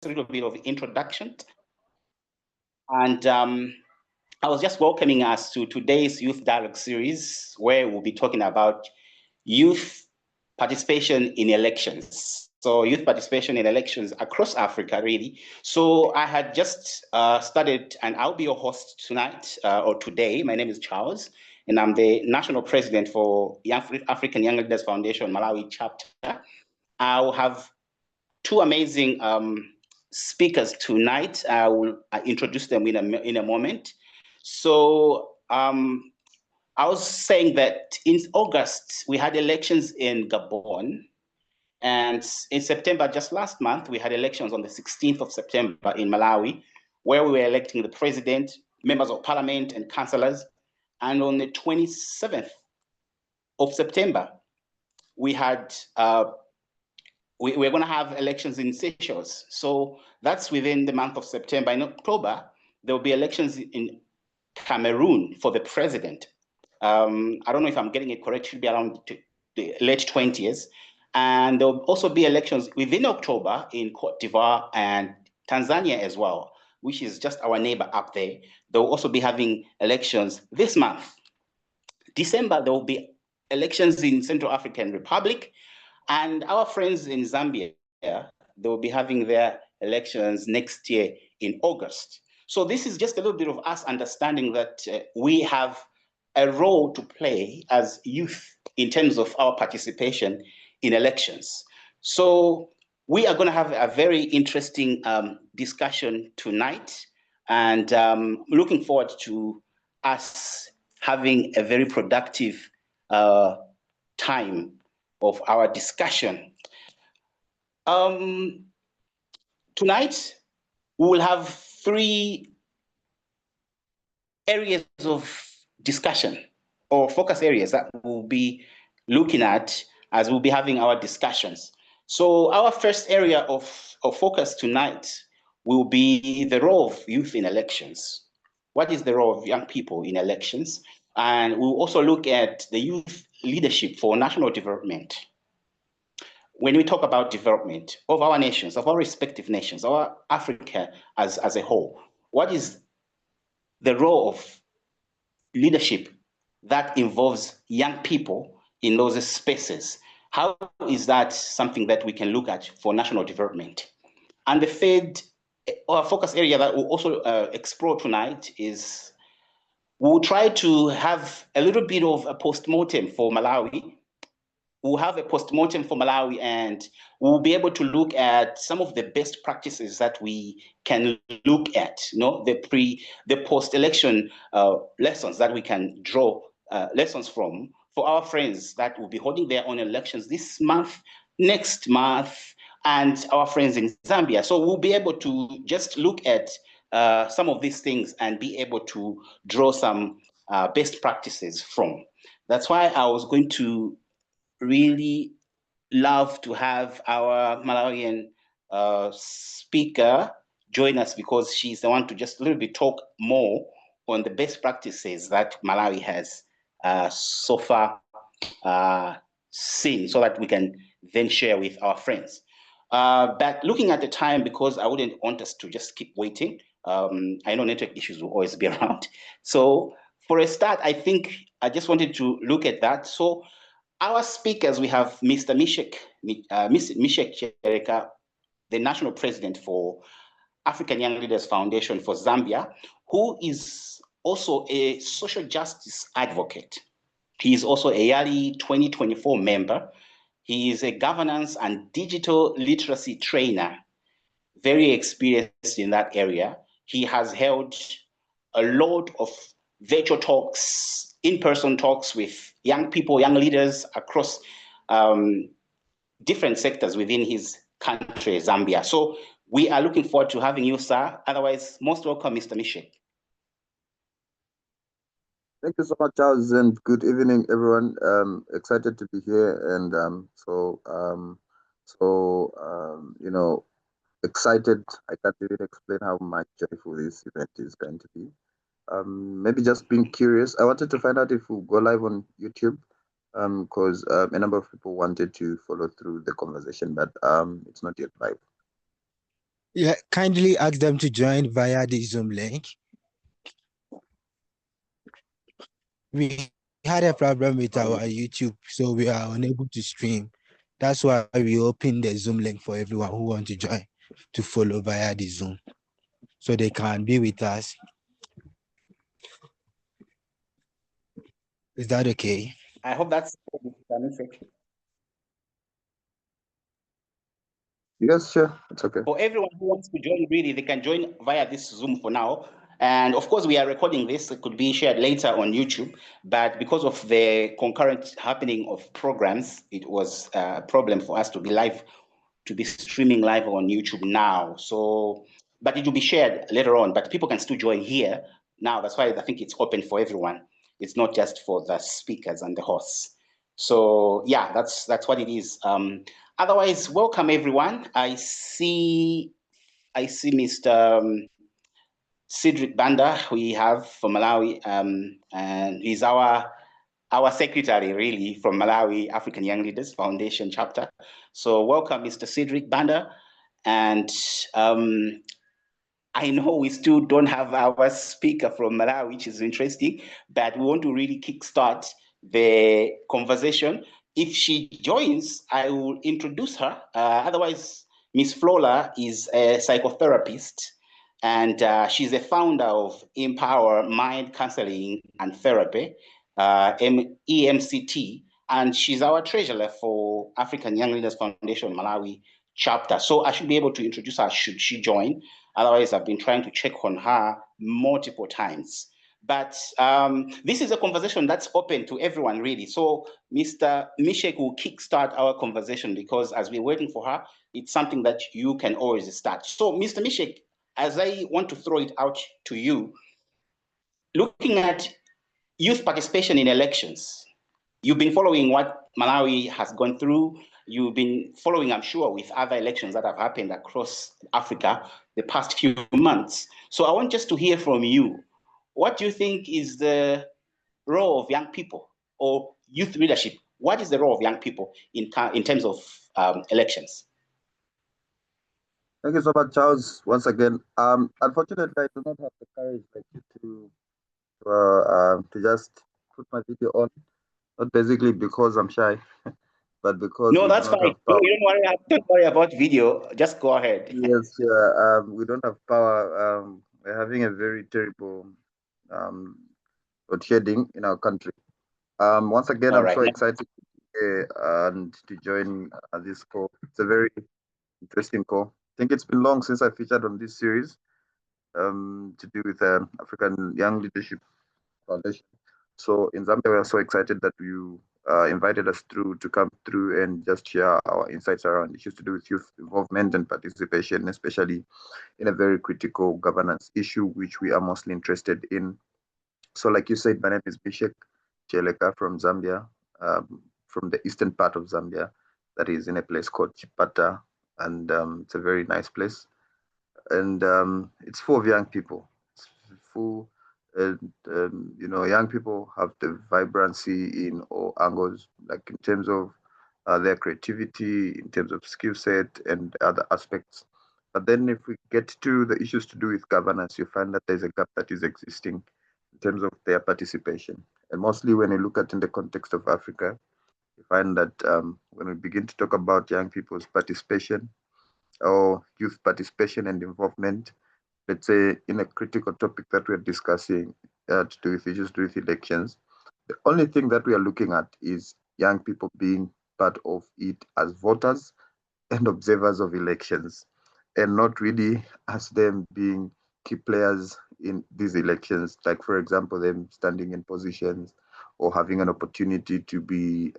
a little bit of introduction. And I was just welcoming us to today's Youth Dialogue series, where we'll be talking about youth participation in elections. So youth participation in elections across Africa, really. So I had just started, and I'll be your host tonight or today. My name is Charles, and I'm the National President for African Young Leaders Foundation Malawi chapter. I'll have two amazing speakers tonight. I will introduce them in a moment. So I was saying that in August, we had elections in Gabon. And in September, just last month, we had elections on the 16th of September in Malawi, where we were electing the president, members of parliament, and councillors. And on the 27th of September, we had we're going to have elections in Seychelles. So that's within the month of September. In October, there will be elections in Cameroon for the president. I don't know if I'm getting it correct, it should be around the late 20s. And there'll also be elections within October in Cote d'Ivoire and Tanzania as well, which is just our neighbor up there. They'll also be having elections this month. December, there will be elections in Central African Republic, and our friends in Zambia, they will be having their elections next year in August. So this is just a little bit of us understanding that we have a role to play as youth in terms of our participation in elections. So we are going to have a very interesting discussion tonight, and looking forward to us having a very productive time of our discussion. Tonight, we will have three areas of discussion or focus areas that we'll be looking at as we'll be having our discussions. So our first area of focus tonight will be the role of youth in elections. What is the role of young people in elections? And we'll also look at the youth leadership for national development. When we talk about development of our nations, of our respective nations, our Africa as a whole, what is the role of leadership that involves young people in those spaces? How is that something that we can look at for national development? And the third focus area that we'll also explore tonight is we'll try to have a little bit of a post-mortem for Malawi. We'll have a post-mortem for Malawi, and we'll be able to look at some of the best practices that we can look at, the post-election lessons that we can draw lessons from for our friends that will be holding their own elections this month, next month, and our friends in Zambia. So we'll be able to just look at some of these things and be able to draw some best practices from. That's why I was going to really love to have our Malawian speaker join us, because she's the one to just a little bit talk more on the best practices that Malawi has so far seen, so that we can then share with our friends. But looking at the time, because I wouldn't want us to just keep waiting, I know network issues will always be around. So for a start, I think I just wanted to look at that. So our speakers, we have Mr. Misheck Cheleka, the National President for African Young Leaders Foundation for Zambia, who is also a social justice advocate. He is also a YALI 2024 member. He is a governance and digital literacy trainer, very experienced in that area. He has held a lot of virtual talks, in-person talks with young people, young leaders across different sectors within his country, Zambia. So we are looking forward to having you, sir. Otherwise, most welcome, Mr. Misheck. Thank you so much, Charles, and good evening, everyone. Excited to be here, and excited. I can't even explain how much joyful this event is going to be. Maybe just being curious. I wanted to find out if we'll go live on YouTube, because a number of people wanted to follow through the conversation, but it's not yet live. Yeah, kindly ask them to join via the Zoom link. We had a problem with our YouTube, so we are unable to stream. That's why we opened the Zoom link for everyone who wants to join to follow via the Zoom, so they can be with us. Is that okay? I hope that's Yes, sure. It's okay. for everyone who wants to join. Really, they can join via this Zoom for now. And of course, we are recording this. It could be shared later on YouTube. But because of the concurrent happening of programs, it was a problem for us to be streaming live on YouTube now. So, but it will be shared later on. But people can still join here now. That's why I think it's open for everyone. It's not just for the speakers and the hosts. So yeah, that's what it is. Otherwise, welcome everyone. I see Mr. Cedric Banda we have from Malawi, and he's our secretary really from Malawi African Young Leaders Foundation chapter. So welcome, Mr. Cedric Banda, and I know we still don't have our speaker from Malawi, which is interesting, but we want to really kickstart the conversation. If she joins, I will introduce her. Otherwise, Miss Flora is a psychotherapist, and she's the founder of Empower Mind Counseling and Therapy, EMCT, and she's our treasurer for African Young Leaders Foundation Malawi chapter. So I should be able to introduce her should she join. Otherwise, I've been trying to check on her multiple times. But this is a conversation that's open to everyone, really. So Mr. Misheck will kickstart our conversation because as we're waiting for her, it's something that you can always start. So Mr. Misheck, as I want to throw it out to you, looking at youth participation in elections, you've been following what Malawi has gone through. You've been following, I'm sure, with other elections that have happened across Africa the past few months. So I want just to hear from you. What do you think is the role of young people or youth leadership? What is the role of young people in terms of elections? Thank you so much, Charles. Once again, unfortunately, I do not have the courage like you to just put my video on. Not basically because I'm shy, but because No, we that's do not fine. have power. Don't worry about video. Just go ahead. Yes, yeah. We don't have power. We're having a very terrible um, load shedding in our country. Once again, All I'm right. so excited to be here and to join this call. It's a very interesting call. I think it's been long since I featured on this series to do with African Young Leadership Foundation. So in Zambia, we are so excited that you invited us through to come through and just share our insights around issues to do with youth involvement and participation, especially in a very critical governance issue, which we are mostly interested in. So like you said, my name is Misheck Cheleka from Zambia, from the eastern part of Zambia, that is in a place called Chipata, and it's a very nice place. And it's full of young people. It's full, and young people have the vibrancy in all angles, like in terms of their creativity, in terms of skill set, and other aspects. But then, if we get to the issues to do with governance, you find that there's a gap that is existing in terms of their participation. And mostly, when you look at in the context of Africa, you find that when we begin to talk about young people's participation or youth participation and involvement, let's say in a critical topic that we're discussing to do with issues to do with elections, the only thing that we are looking at is young people being part of it as voters and observers of elections, and not really as them being key players in these elections. Like, for example, them standing in positions or having an opportunity to be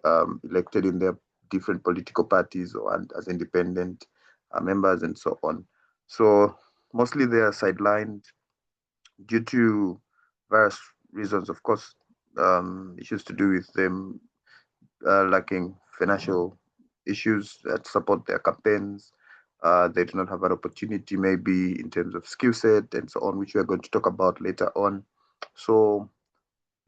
elected in their different political parties or as independent members and so on. So mostly they are sidelined due to various reasons, of course, issues to do with them lacking financial issues that support their campaigns. They do not have an opportunity, maybe in terms of skill set and so on, which we are going to talk about later on. So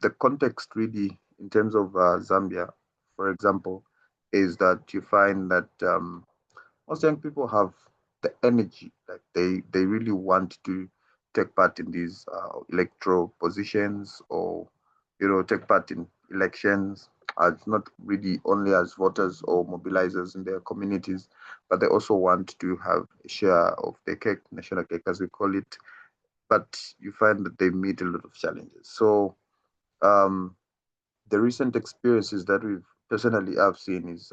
the context really, in terms of Zambia, for example, is that you find that most young people have the energy, like they really want to take part in these electoral positions, or take part in elections as not really only as voters or mobilizers in their communities, but they also want to have a share of the cake, national cake as we call it. But you find that they meet a lot of challenges. So the recent experiences that we've personally have seen is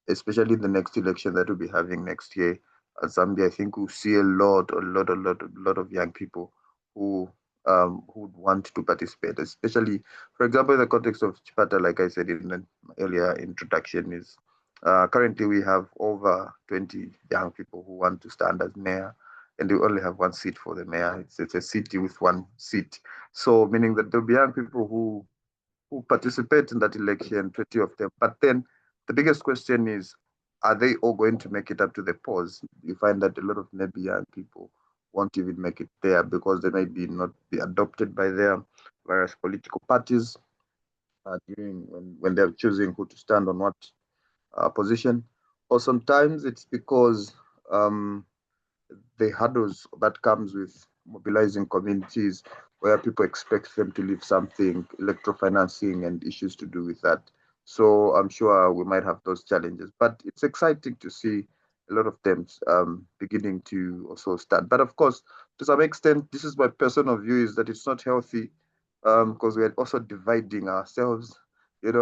especially in the next election that we'll be having next year at Zambia, I think we'll see a lot of young people who would want to participate, especially, for example, in the context of Chipata, like I said in the earlier introduction, is currently we have over 20 young people who want to stand as mayor, and we only have one seat for the mayor. It's a city with one seat. So meaning that there'll be young people who participate in that election, 20 of them. But then the biggest question is, are they all going to make it up to the polls? You find that a lot of maybe young people won't even make it there because they may be not be adopted by their various political parties during when they're choosing who to stand on what position. Or sometimes it's because the hurdles that comes with mobilizing communities where people expect them to leave something, electro financing and issues to do with that. So I'm sure we might have those challenges, but it's exciting to see a lot of them beginning to also start. But of course, to some extent, this is my personal view, is that it's not healthy because we are also dividing ourselves. We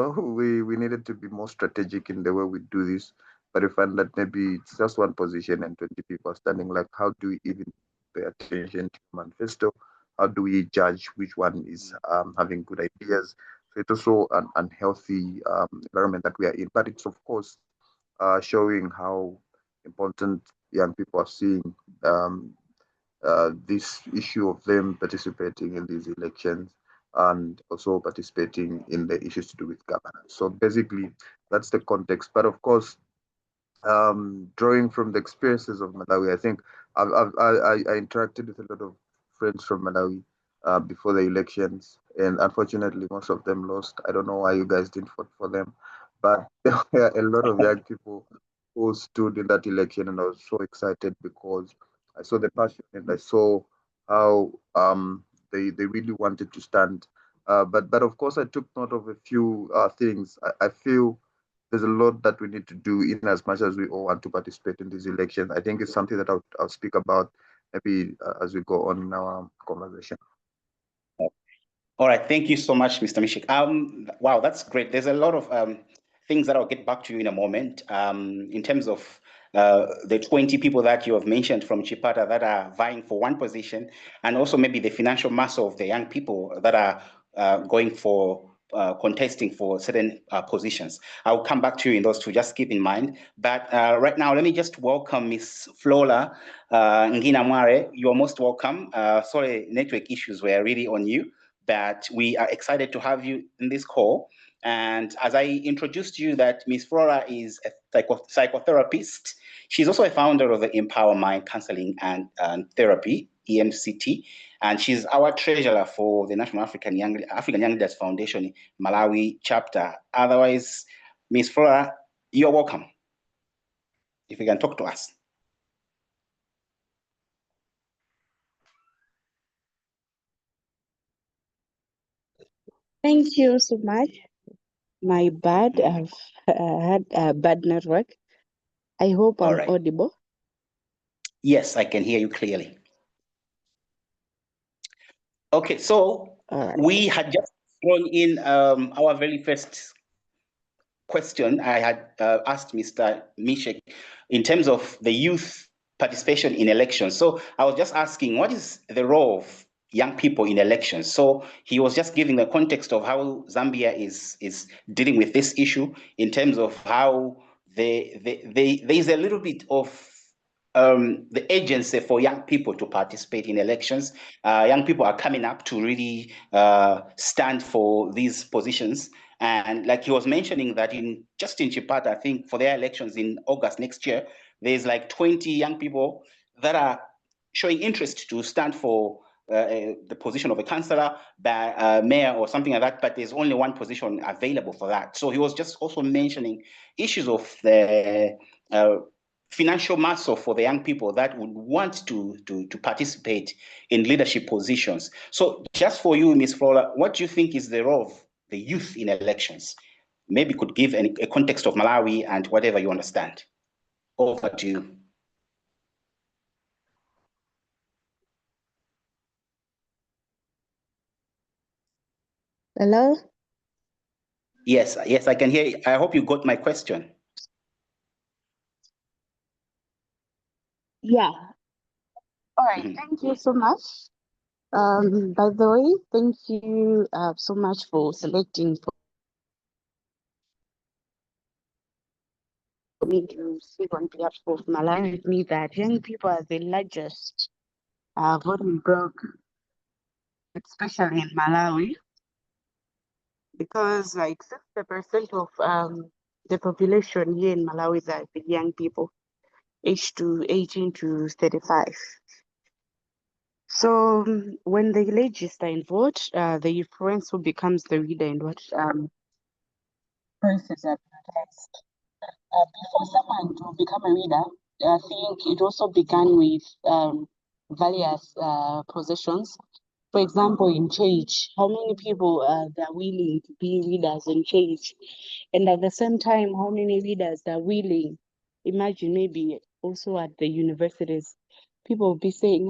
needed to be more strategic in the way we do this, but we find that maybe it's just one position and 20 people standing. Like, how do we even pay attention to the manifesto? How do we judge which one is having good ideas? So it's also an unhealthy environment that we are in. But it's, of course, showing how important young people are seeing this issue of them participating in these elections and also participating in the issues to do with governance. So basically, that's the context. But of course, drawing from the experiences of Malawi, I think I interacted with a lot of friends from Malawi before the elections, and unfortunately, most of them lost. I don't know why you guys didn't vote for them, but there were a lot of young people who stood in that election, and I was so excited because I saw the passion and I saw how they really wanted to stand. But of course, I took note of a few things. I feel there's a lot that we need to do in as much as we all want to participate in these elections. I think it's something that I'll speak about maybe as we go on in our conversation. All right, thank you so much, Mr. Misheck. Wow, that's great. There's a lot of things that I'll get back to you in a moment. In terms of the 20 people that you have mentioned from Chipata that are vying for one position, and also maybe the financial mass of the young people that are going for contesting for certain positions. I'll come back to you in those two, just keep in mind. But right now, let me just welcome Miss Flora Nigina Mwale. You're most welcome. Sorry, network issues were really on you, but we are excited to have you in this call. And as I introduced you, that Miss Flora is a psychotherapist. She's also a founder of the Empower Mind Counseling and Therapy, EMCT, and she's our treasurer for the National African Young Leaders Foundation Malawi chapter. Otherwise, Miss Flora, you're welcome. If you can talk to us. Thank you so much. My bad, I've had a bad network. I hope I'm audible. Yes, I can hear you clearly. Okay, so we had just thrown in our very first question. I had asked Mr. Misheck in terms of the youth participation in elections. So I was just asking, what is the role of young people in elections? So he was just giving the context of how Zambia is dealing with this issue in terms of how there is a little bit of the agency for young people to participate in elections. Young people are coming up to really stand for these positions. And like he was mentioning that just in Chipata, I think for their elections in August next year, there's like 20 young people that are showing interest to stand for the position of a councillor, mayor or something like that, but there's only one position available for that. So he was just also mentioning issues of the financial muscle for the young people that would want to participate in leadership positions. So just for you, Ms. Flora, what do you think is the role of the youth in elections? Maybe could give a context of Malawi and whatever you understand. Over to you. Hello? Yes, I can hear you. I hope you got my question. Yeah. All right. Thank you so much. By the way, thank you so much for selecting for me to speak on behalf of Malawi with me that young people are the largest voting bloc, especially in Malawi, because like 60% of the population here in Malawi are the young people, aged to 18 to 35. So when they register and vote, the influence who becomes the leader and what prices are advertised. Before someone to become a leader, I think it also began with various positions. For example, in church, how many people they are willing to be leaders in church? And at the same time, how many leaders are willing? Imagine maybe also at the universities, people will be saying,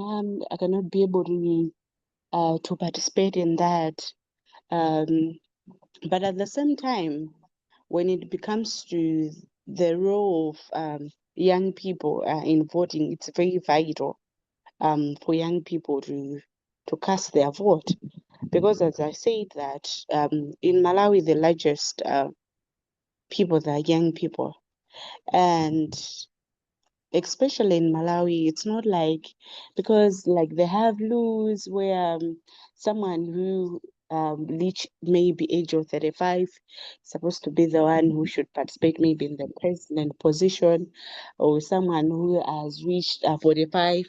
I cannot be able to participate in that. But at the same time, when it becomes to the role of young people in voting, it's very vital for young people to cast their vote. Because as I said that in Malawi, the largest people are young people. And especially in Malawi, it's not like, because like they have laws where someone who reach maybe age of 35 supposed to be the one who should participate maybe in the president position, or someone who has reached 45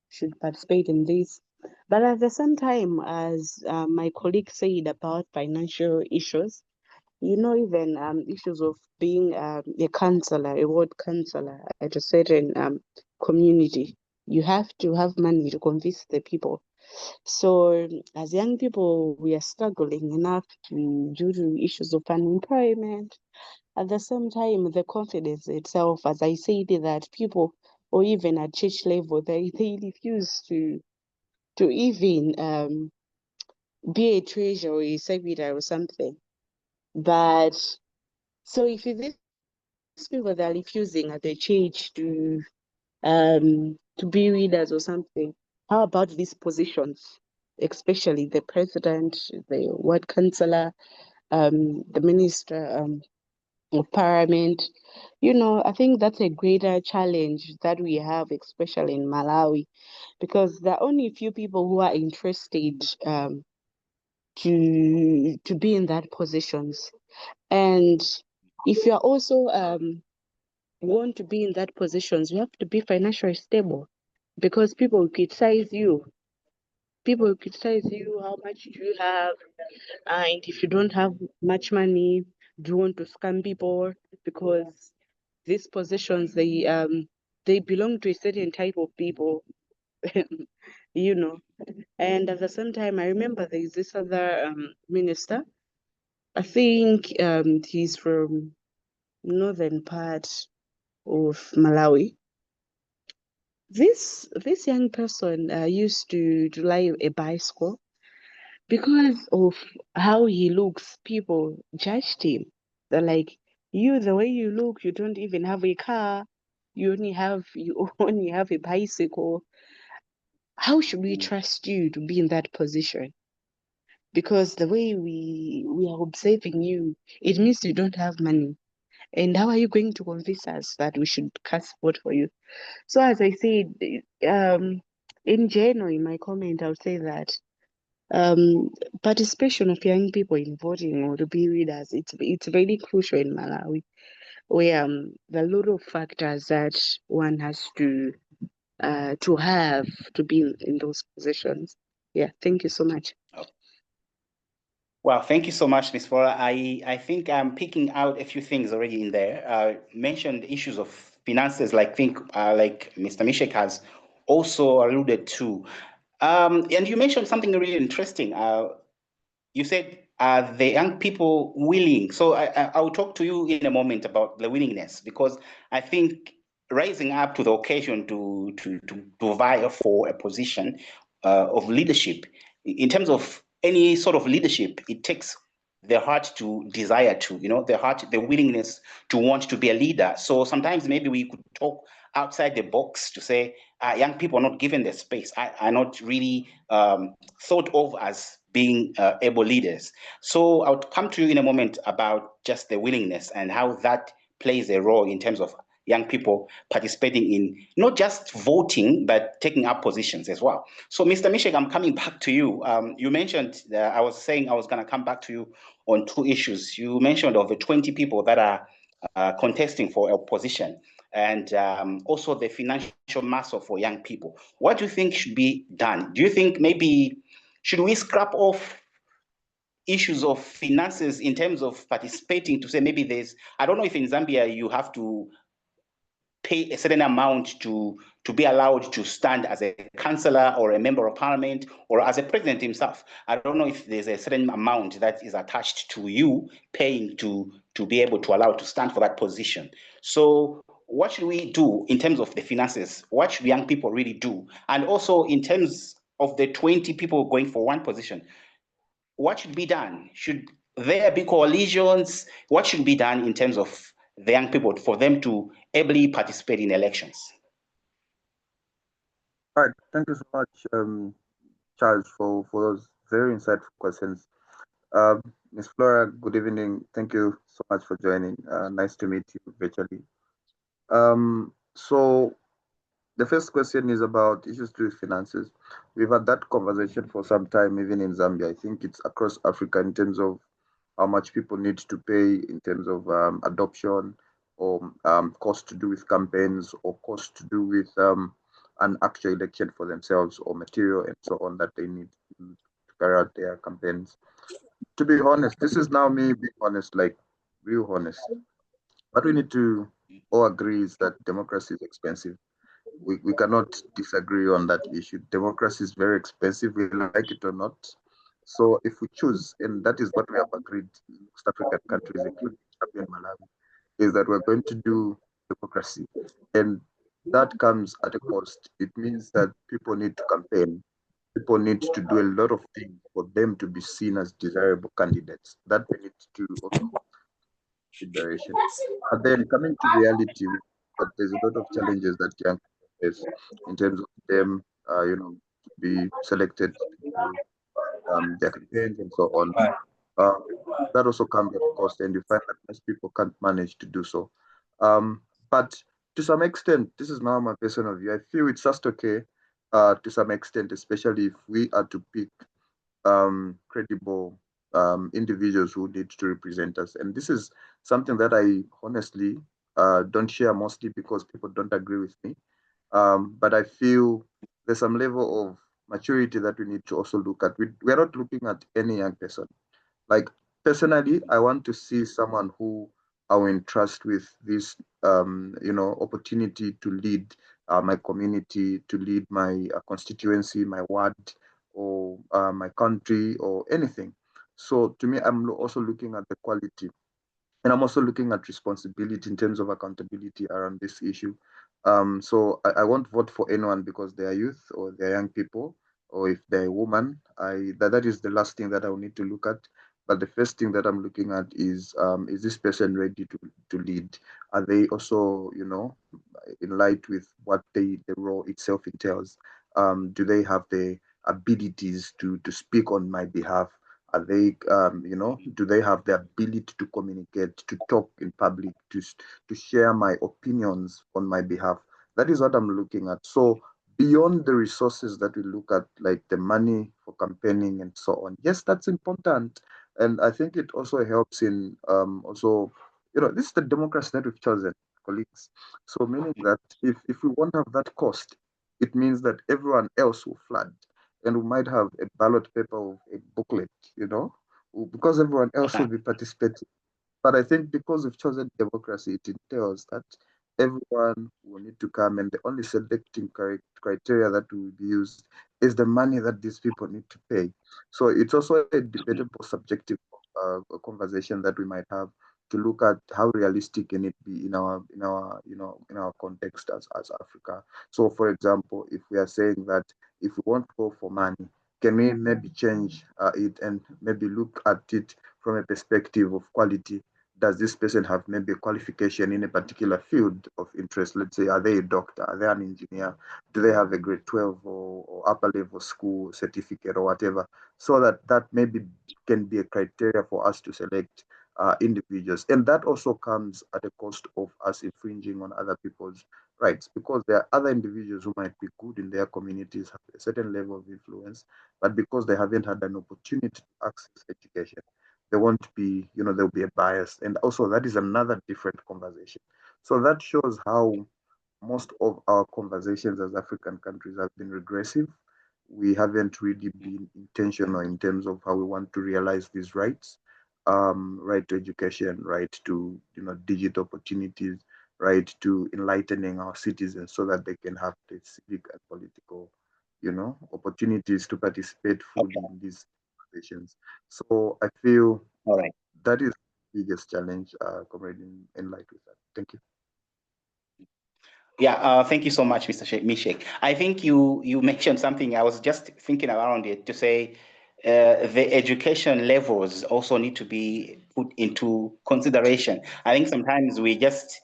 should participate in this. But at the same time, as my colleague said about financial issues, even issues of being a counselor, a ward counselor at a certain community, you have to have money to convince the people. So as young people, we are struggling enough due to issues of unemployment. At the same time, the confidence itself, as I said, that people, or even at church level, they refuse to even be a treasurer or a secretary or something. But so if these people that are refusing at the church to be leaders or something, how about these positions, especially the president, the ward councillor, the minister of parliament? I think that's a greater challenge that we have, especially in Malawi, because there are only a few people who are interested to be in that positions. And if you're also want to be in that positions, you have to be financially stable, because people will criticize you. People will criticize you, how much do you have, and if you don't have much money, do you want to scam people? Because these positions, they belong to a certain type of people, you know. And at the same time, I remember there is this other minister. I think he's from northern part of Malawi. This young person used to ride a bicycle. Because of how he looks, people judged him. They're like, you, the way you look, you don't even have a car. You only have a bicycle. How should we trust you to be in that position? Because the way we are observing you, it means you don't have money. And how are you going to convince us that we should cast vote for you? So as I said, in general, in my comment, I'll say that participation of young people in voting or to be leaders, it's very crucial in Malawi, where there are a lot of factors that one has to have to be in those positions. Yeah, thank you so much. Well, thank you so much, Ms. Flora. I think I'm picking out a few things already in there. Mentioned issues of finances, like Mr. Misheck has also alluded to. And you mentioned something really interesting. You said, are the young people willing? So I will talk to you in a moment about the willingness, because I think rising up to the occasion to vie for a position of leadership, in terms of any sort of leadership, it takes the heart to desire to, the heart, the willingness to want to be a leader. So sometimes maybe we could talk outside the box to say, young people are not given the space, are not really thought of as being able leaders. So I'll come to you in a moment about just the willingness and how that plays a role in terms of young people participating in not just voting, but taking up positions as well. So Mr. Misheck, I'm coming back to you. You mentioned, I was saying I was going to come back to you on two issues. You mentioned over 20 people that are contesting for a position, and also the financial muscle for young people. What do you think should be done? Do you think maybe should we scrap off issues of finances in terms of participating to say maybe there's, I don't know if in Zambia you have to pay a certain amount to be allowed to stand as a councillor or a member of parliament or as a president himself. I don't know if there's a certain amount that is attached to you paying to be able to allow to stand for that position. So what should we do in terms of the finances? What should young people really do? And also in terms of the 20 people going for one position, what should be done? Should there be coalitions? What should be done in terms of the young people for them to ably participate in elections? All right, thank you so much, Charles, for those very insightful questions. Ms. Flora, good evening. Thank you so much for joining. Nice to meet you virtually. So the first question is about issues to finances. We've had that conversation for some time, even in Zambia. I think it's across Africa in terms of how much people need to pay in terms of adoption or cost to do with campaigns or cost to do with an actual election for themselves or material and so on that they need to carry out their campaigns. To be honest, this is now me being honest, like real honest. What we need to all agree is that democracy is expensive. We cannot disagree on that issue. Democracy is very expensive, we like it or not. So if we choose, and that is what we have agreed in West African countries, including Zambia and Malawi, is that we're going to do democracy. And that comes at a cost. It means that people need to campaign. People need to do a lot of things for them to be seen as desirable candidates. That we need to also consideration. But then coming to reality, but there's a lot of challenges that young people face in terms of them, to be selected to their campaigns and so on. That also comes at a cost, and you find that most people can't manage to do so. But to some extent, this is now my personal view. I feel it's just okay to some extent, especially if we are to pick credible individuals who need to represent us. And this is something that I honestly don't share mostly because people don't agree with me. But I feel there's some level of maturity that we need to also look at. We're not looking at any young person. Like personally, I want to see someone who I will entrust with this, opportunity to lead my community, to lead my constituency, my ward, or my country, or anything. So to me, I'm also looking at the quality, and I'm also looking at responsibility in terms of accountability around this issue. So I won't vote for anyone because they are youth or they're young people, or if they're a woman. That is the last thing that I will need to look at. But the first thing that I'm looking at is this person ready to lead? Are they also, in light with what the role itself entails? Do they have the abilities to speak on my behalf? Are they, do they have the ability to communicate, to talk in public, to share my opinions on my behalf? That is what I'm looking at. So beyond the resources that we look at, like the money for campaigning and so on, yes, that's important. And I think it also helps in also, this is the democracy that we've chosen, colleagues. So meaning that if we won't have that cost, it means that everyone else will flood, and we might have a ballot paper or a booklet, because everyone else will be participating. But I think because we've chosen democracy, it entails that everyone will need to come, and the only selecting criteria that will be used is the money that these people need to pay. So it's also a debatable subjective conversation that we might have to look at how realistic can it be in our in our context as Africa. So for example, if we are saying that if we want to go for money, can we maybe change it and maybe look at it from a perspective of quality? Does this person have maybe a qualification in a particular field of interest? Let's say, are they a doctor? Are they an engineer? Do they have a grade 12 or upper level school certificate or whatever? So that maybe can be a criteria for us to select individuals. And that also comes at the cost of us infringing on other people's rights, because there are other individuals who might be good in their communities, have a certain level of influence, but because they haven't had an opportunity to access education, there won't be, there'll be a bias. And also that is another different conversation. So that shows how most of our conversations as African countries have been regressive. We haven't really been intentional in terms of how we want to realize these rights, right to education, right to digital opportunities, right to enlightening our citizens so that they can have the civic and political, opportunities to participate fully in these conversations. So I feel All right. that is the biggest challenge, comrade, in light with that. Thank you. Yeah, thank you so much, Mr. Misheck. I think you mentioned something. I was just thinking around it to say the education levels also need to be put into consideration. I think sometimes we just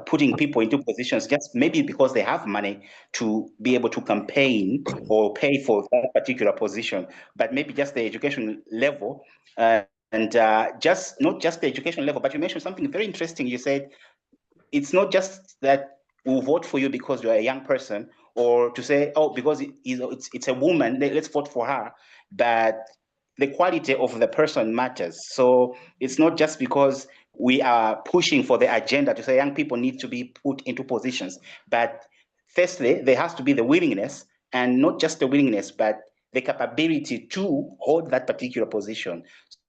putting people into positions just maybe because they have money to be able to campaign or pay for that particular position, but maybe just the education level and just not just the education level. But you mentioned something very interesting. You said it's not just that we'll vote for you because you're a young person, or to say, oh, because it's a woman, let's vote for her. But the quality of the person matters. So it's not just because we are pushing for the agenda to say young people need to be put into positions, but firstly, there has to be the willingness, and not just the willingness, but the capability to hold that particular position.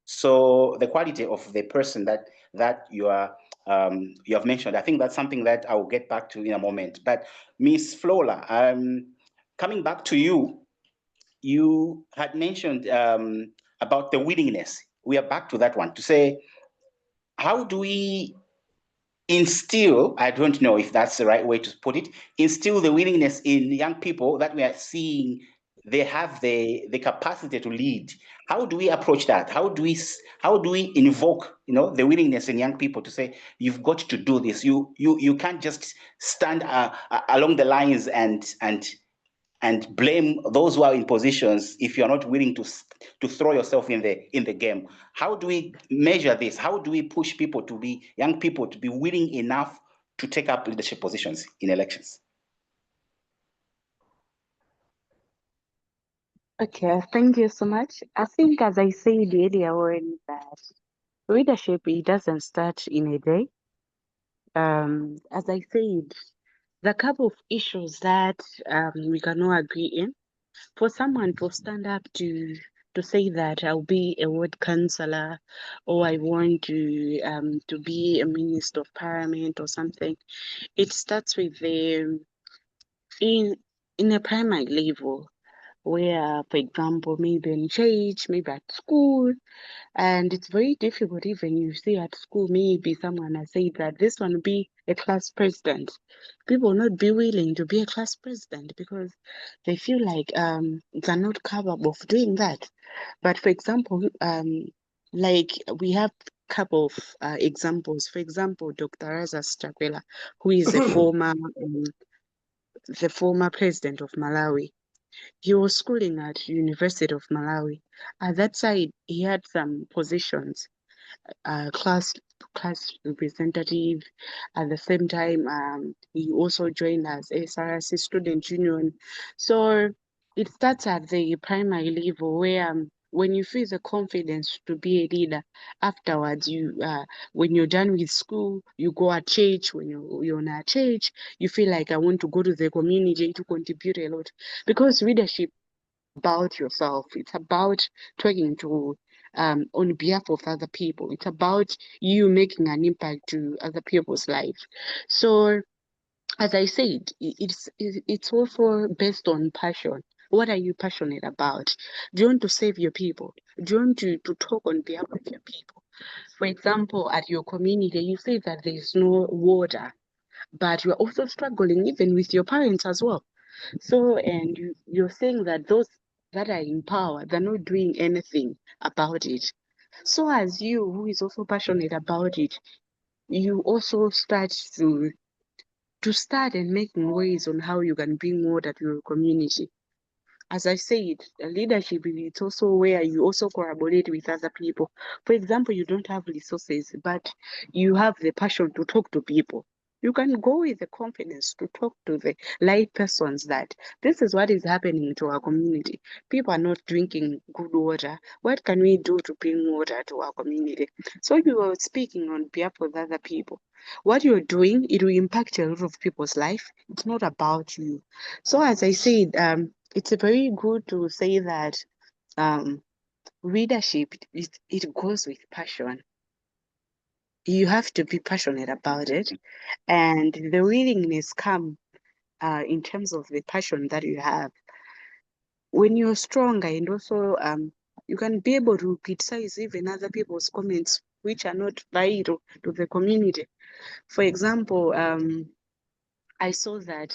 So the quality of the person that you have mentioned, I think that's something that I will get back to in a moment. But Miss Flora, coming back to you, you had mentioned about the willingness. We are back to that one to say, how do we instill, I don't know if that's the right way to put it, instill the willingness in young people that we are seeing they have the capacity to lead. How do we approach that? How do we invoke the willingness in young people to say, you've got to do this. You can't just stand along the lines and blame those who are in positions if you're not willing to throw yourself in the game. How do we measure this? How do we push young people to be willing enough to take up leadership positions in elections? Okay, thank you so much. I think, as I said earlier on, that leadership, it doesn't start in a day. As I said, the couple of issues that we can all agree in, for someone to stand up to say that I'll be a ward councillor, or I want to be a minister of parliament or something, it starts with the in a primary level, where, for example, maybe in church, maybe at school, and it's very difficult. Even you see at school, maybe someone has said that this one will be a class president. People will not be willing to be a class president because they feel like they're not capable of doing that. But for example, like we have couple of examples. For example, Dr. Raza Stakwela, who is the former president of Malawi. He was schooling at University of Malawi. At that side, he had some positions, class representative. At the same time, he also joined as SRC Student Union. So it starts at the primary level where when you feel the confidence to be a leader, afterwards when you're done with school, you go at church. When you're at church, you feel like I want to go to the community to contribute a lot, because leadership about yourself. It's about talking to on behalf of other people. It's about you making an impact to other people's lives. So, as I said, it's also based on passion. What are you passionate about? Do you want to save your people? Do you want to talk on behalf of your people? For example, at your community, you say that there's no water, but you're also struggling even with your parents as well. So, and you're saying that those that are in power, they're not doing anything about it. So, as you, who is also passionate about it, you also start to start and making ways on how you can bring order to your community. As I said, leadership is also where you also collaborate with other people. For example, you don't have resources, but you have the passion to talk to people. You can go with the confidence to talk to the live persons that this is what is happening to our community. People are not drinking good water. What can we do to bring water to our community? So you are speaking on behalf of other people. What you're doing, it will impact a lot of people's life. It's not about you. So as I said, it's very good to say that leadership it goes with passion. You have to be passionate about it, and the willingness come in terms of the passion that you have. When you're stronger, and also you can be able to criticize even other people's comments which are not vital to the community. For example, I saw that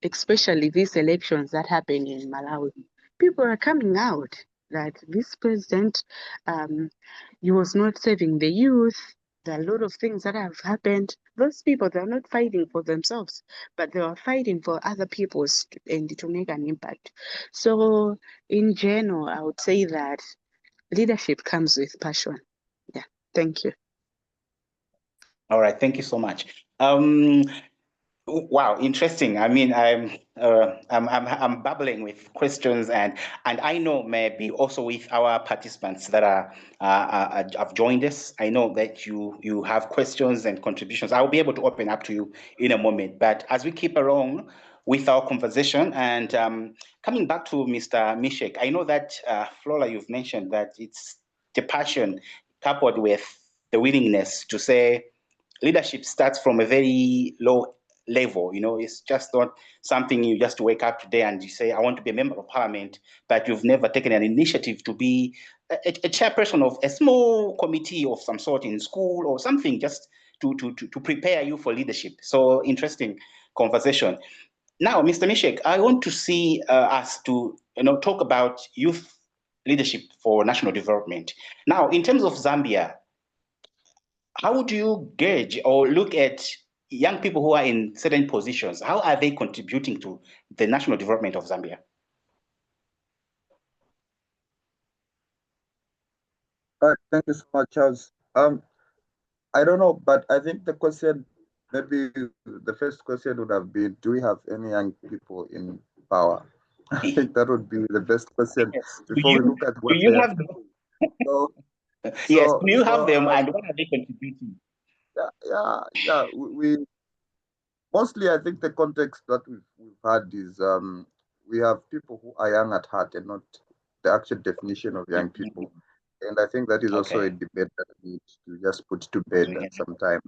especially these elections that happen in Malawi, people are coming out that this president, he was not saving the youth. There are a lot of things that have happened. Those people, they're not fighting for themselves, but they are fighting for other people's and to make an impact. So, in general, I would say that leadership comes with passion. Yeah, thank you. All right, thank you so much. Wow, interesting. I mean, I'm babbling with questions, and I know maybe also with our participants that are have joined us. I know that you have questions and contributions. I'll be able to open up to you in a moment. But as we keep along with our conversation, and coming back to Mr. Misheck, I know that Flora, you've mentioned that it's the passion coupled with the willingness to say leadership starts from a very low level. It's just not something you just wake up today and you say, I want to be a member of parliament, but you've never taken an initiative to be a chairperson of a small committee of some sort in school or something, just to prepare you for leadership. So interesting conversation. Now, Mr. Misheck, I want to see us to talk about youth leadership for national development. Now, in terms of Zambia, how do you gauge or look at young people who are in certain positions? How are they contributing to the national development of Zambia? All right, thank you so much, Charles. I don't know, but I think the question, maybe the first question would have been, do we have any young people in power? I think that would be the best question Yes. before we look at Do what you they are. have them? So, Yes, so, do you have so them and what are they contributing? yeah. We mostly, I think the context that we've had is we have people who are young at heart and not the actual definition of young people. And I think that is also a Okay. debate that needs to just put to bed Yeah. at some time,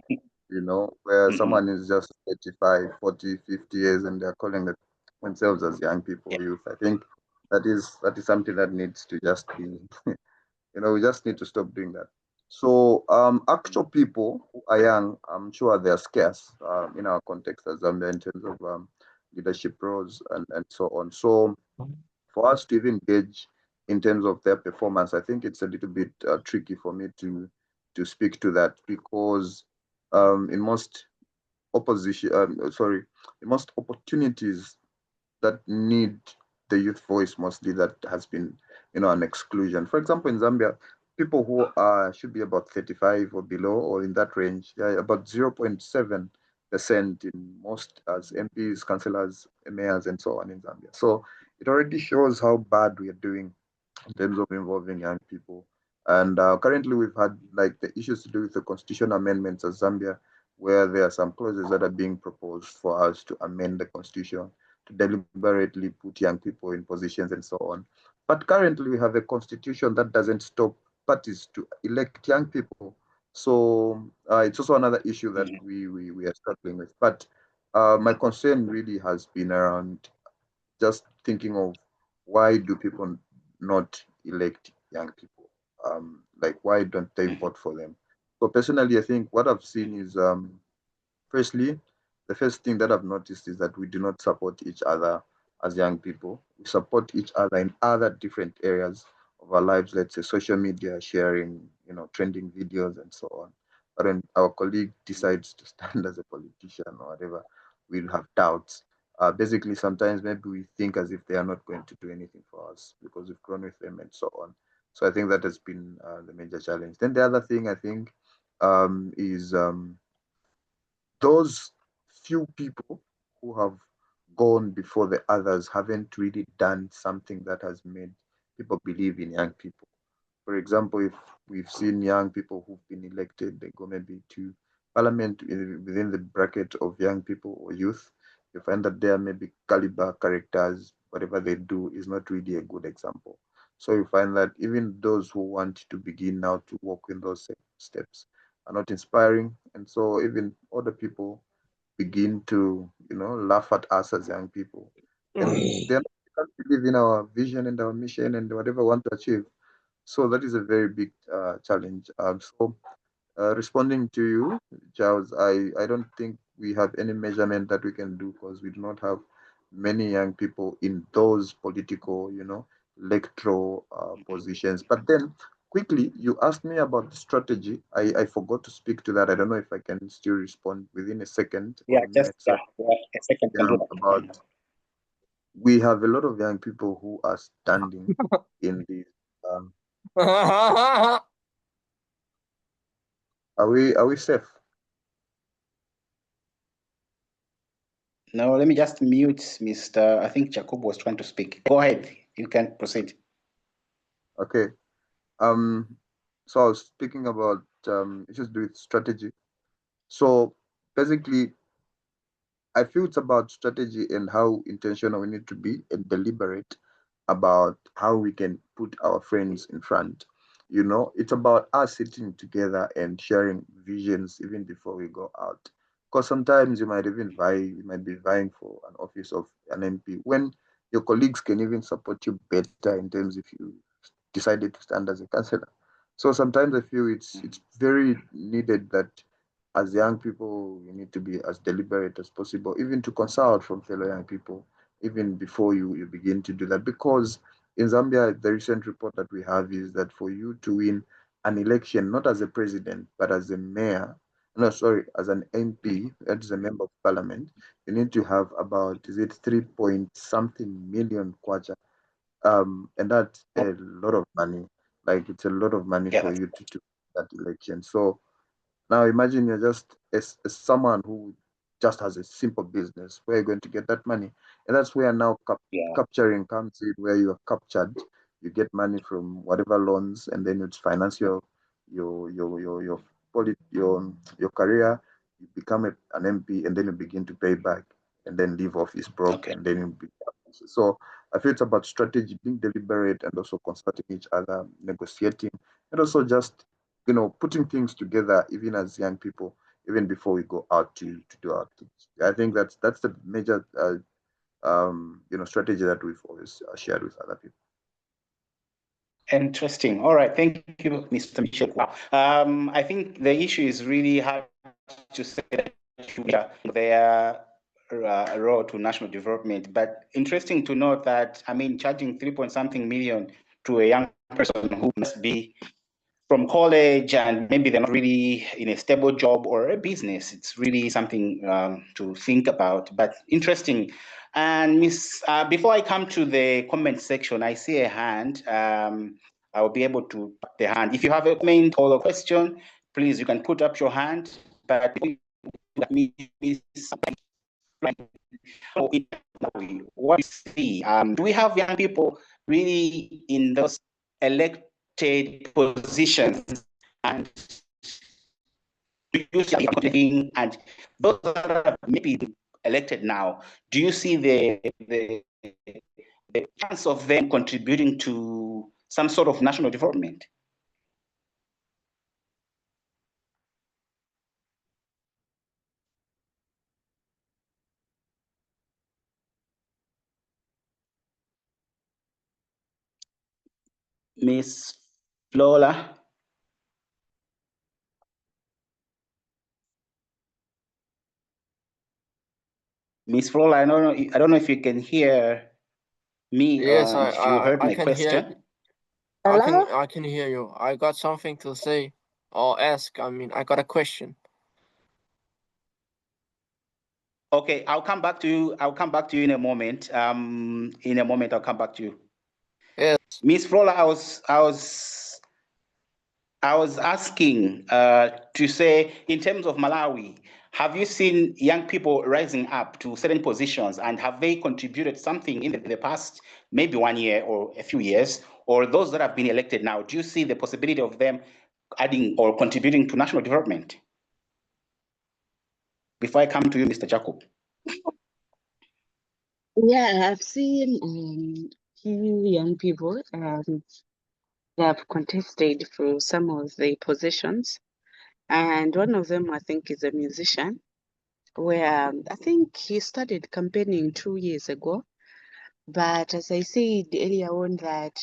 where Mhm. someone is just 35, 40, 50 years and they're calling themselves as young people, Yeah. youth. I think that is something that needs to just be, we just need to stop doing that. So actual people who are young, I'm sure they're scarce in our context as Zambia in terms of leadership roles and so on. So for us to even gauge in terms of their performance, I think it's a little bit tricky for me to speak to that because in most in most opportunities that need the youth voice mostly, that has been an exclusion. For example, in Zambia, people who should be about 35 or below or in that range, about 0.7% in most as MPs, councillors, mayors, and so on in Zambia. So it already shows how bad we are doing in terms of involving young people. And currently we've had like the issues to do with the constitutional amendments of Zambia, where there are some clauses that are being proposed for us to amend the constitution to deliberately put young people in positions and so on. But currently we have a constitution that doesn't stop parties to elect young people. So it's also another issue that we are struggling with. But my concern really has been around just thinking of why do people not elect young people? Like why don't they vote for them? So personally, I think what I've seen is firstly, the first thing that I've noticed is that we do not support each other as young people. We support each other in other different areas of our lives, let's say social media, sharing, trending videos and so on. But when our colleague decides to stand as a politician or whatever, we'll have doubts. Basically, sometimes maybe we think as if they are not going to do anything for us because we've grown with them and so on. So I think that has been the major challenge. Then the other thing I think is those few people who have gone before the others haven't really done something that has made people believe in young people. For example, if we've seen young people who've been elected, they go maybe to parliament within the bracket of young people or youth, you find that they are maybe caliber characters, whatever they do is not really a good example. So you find that even those who want to begin now to walk in those steps are not inspiring. And so even other people begin to, laugh at us as young people. And they can't believe in our vision and our mission and whatever we want to achieve. So that is a very big challenge. Responding to you, Charles, I don't think we have any measurement that we can do because we do not have many young people in those political, electoral positions. But then quickly, you asked me about the strategy. I forgot to speak to that. I don't know if I can still respond within a second or Yeah, a just minute. yeah, a second can do that. About we have a lot of young people who are standing in these. Are we safe? No, let me just mute Mr. I think Jacob was trying to speak. Go ahead. You can proceed. Okay. So I was speaking about issues to do with strategy. So basically, I feel it's about strategy and how intentional we need to be and deliberate about how we can put our friends in front. It's about us sitting together and sharing visions even before we go out. Because sometimes you might be vying for an office of an MP when your colleagues can even support you better in terms if you decided to stand as a councillor. So sometimes I feel it's very needed that as young people, you need to be as deliberate as possible, even to consult from fellow young people, even before you begin to do that. Because in Zambia, the recent report that we have is that for you to win an election, not as a president, but as a mayor, no, sorry, as an MP, that is a member of parliament, you need to have about, is it 3 point something million kwacha? And that's a lot of money. Like it's a lot of money for you to do that election. So now imagine you're just as someone who just has a simple business. Where you're going to get that money, and that's where now capturing comes in. Where you are captured, you get money from whatever loans, and then it's finance your career. You become an MP, and then you begin to pay back, and then leave office broke, and then you become. So I feel it's about strategy, being deliberate, and also consulting each other, negotiating, and also just putting things together, even as young people, even before we go out to do our things. I think that's the major, strategy that we've always shared with other people. Interesting. All right. Thank you, Mr. Misheck. I think the issue is really hard to say their role to national development, but interesting to note that, charging 3-point-something million to a young person who must be from college and maybe they're not really in a stable job or a business. It's really something to think about, but interesting. And before I come to the comment section, I see a hand. I will be able to tap the hand. If you have a comment or a question, please, you can put up your hand. But what do you see? Do we have young people really in those elected positions, and do you see and those that are maybe elected now, do you see the chance of them contributing to some sort of national development? Miss Flora? Miss Flora, I don't know if you can hear me. Yes, if you heard I my can question. hear. Hello? I can hear you. I got something to say or ask. I mean, I got a question. Okay, I'll come back to you. I'll come back to you in a moment. In a moment, I'll come back to you. Yes. Miss Flora, I was asking to say, in terms of Malawi, have you seen young people rising up to certain positions, and have they contributed something in the past, maybe 1 year or a few years, or those that have been elected now? Do you see the possibility of them adding or contributing to national development? Before I come to you, Mr. Jacob. Yeah, I've seen few young people they have contested for some of the positions, and one of them I think is a musician, where I think he started campaigning 2 years ago. But as I said earlier on, that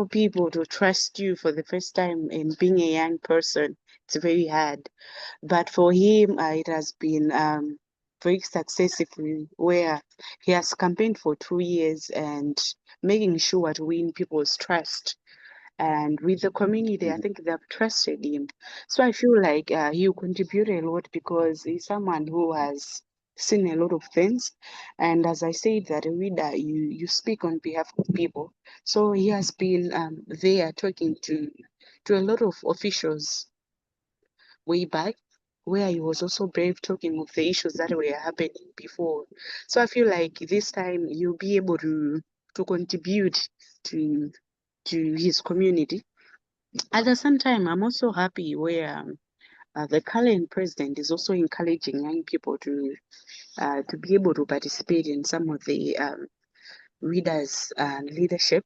people to trust you for the first time and being a young person, it's very hard. But for him, it has been very successful, where he has campaigned for 2 years and making sure to win people's trust. And with the community, I think they've trusted him. So I feel like he will contribute a lot because he's someone who has seen a lot of things. And as I said, that a reader, you speak on behalf of people. So he has been there talking to a lot of officials way back, where he was also brave talking of the issues that were happening before. So I feel like this time you'll be able to contribute to his community. At the same time, I'm also happy where the current president is also encouraging young people to be able to participate in some of the readers leadership.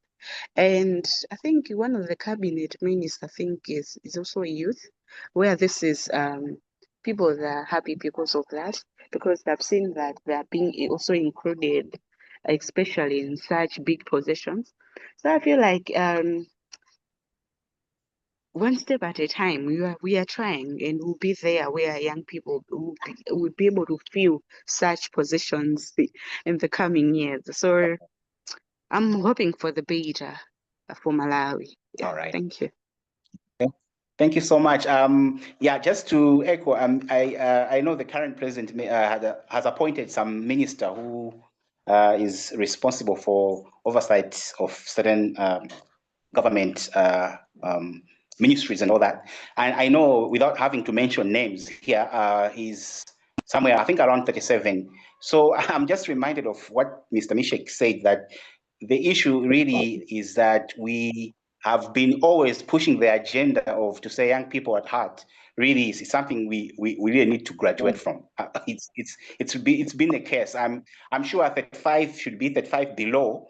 And I think one of the cabinet ministers, I think, is also a youth, where this is people that are happy because of that, because they've seen that they are being also included, especially in such big positions. So I feel like one step at a time, we are trying, and we'll be there where young people will be able to fill such positions in the coming years. So I'm hoping for the beta for Malawi. Yeah, All right. thank you. Thank you so much. Yeah, just to echo, I know the current president has appointed some minister who is responsible for oversight of certain government ministries and all that. And I know, without having to mention names here, he's somewhere, I think, around 37. So I'm just reminded of what Mr. Misheck said, that the issue really is that we have been always pushing the agenda of, to say, young people at heart really is something we really need to graduate from. It's been the case. I'm sure 35 should be 35 below.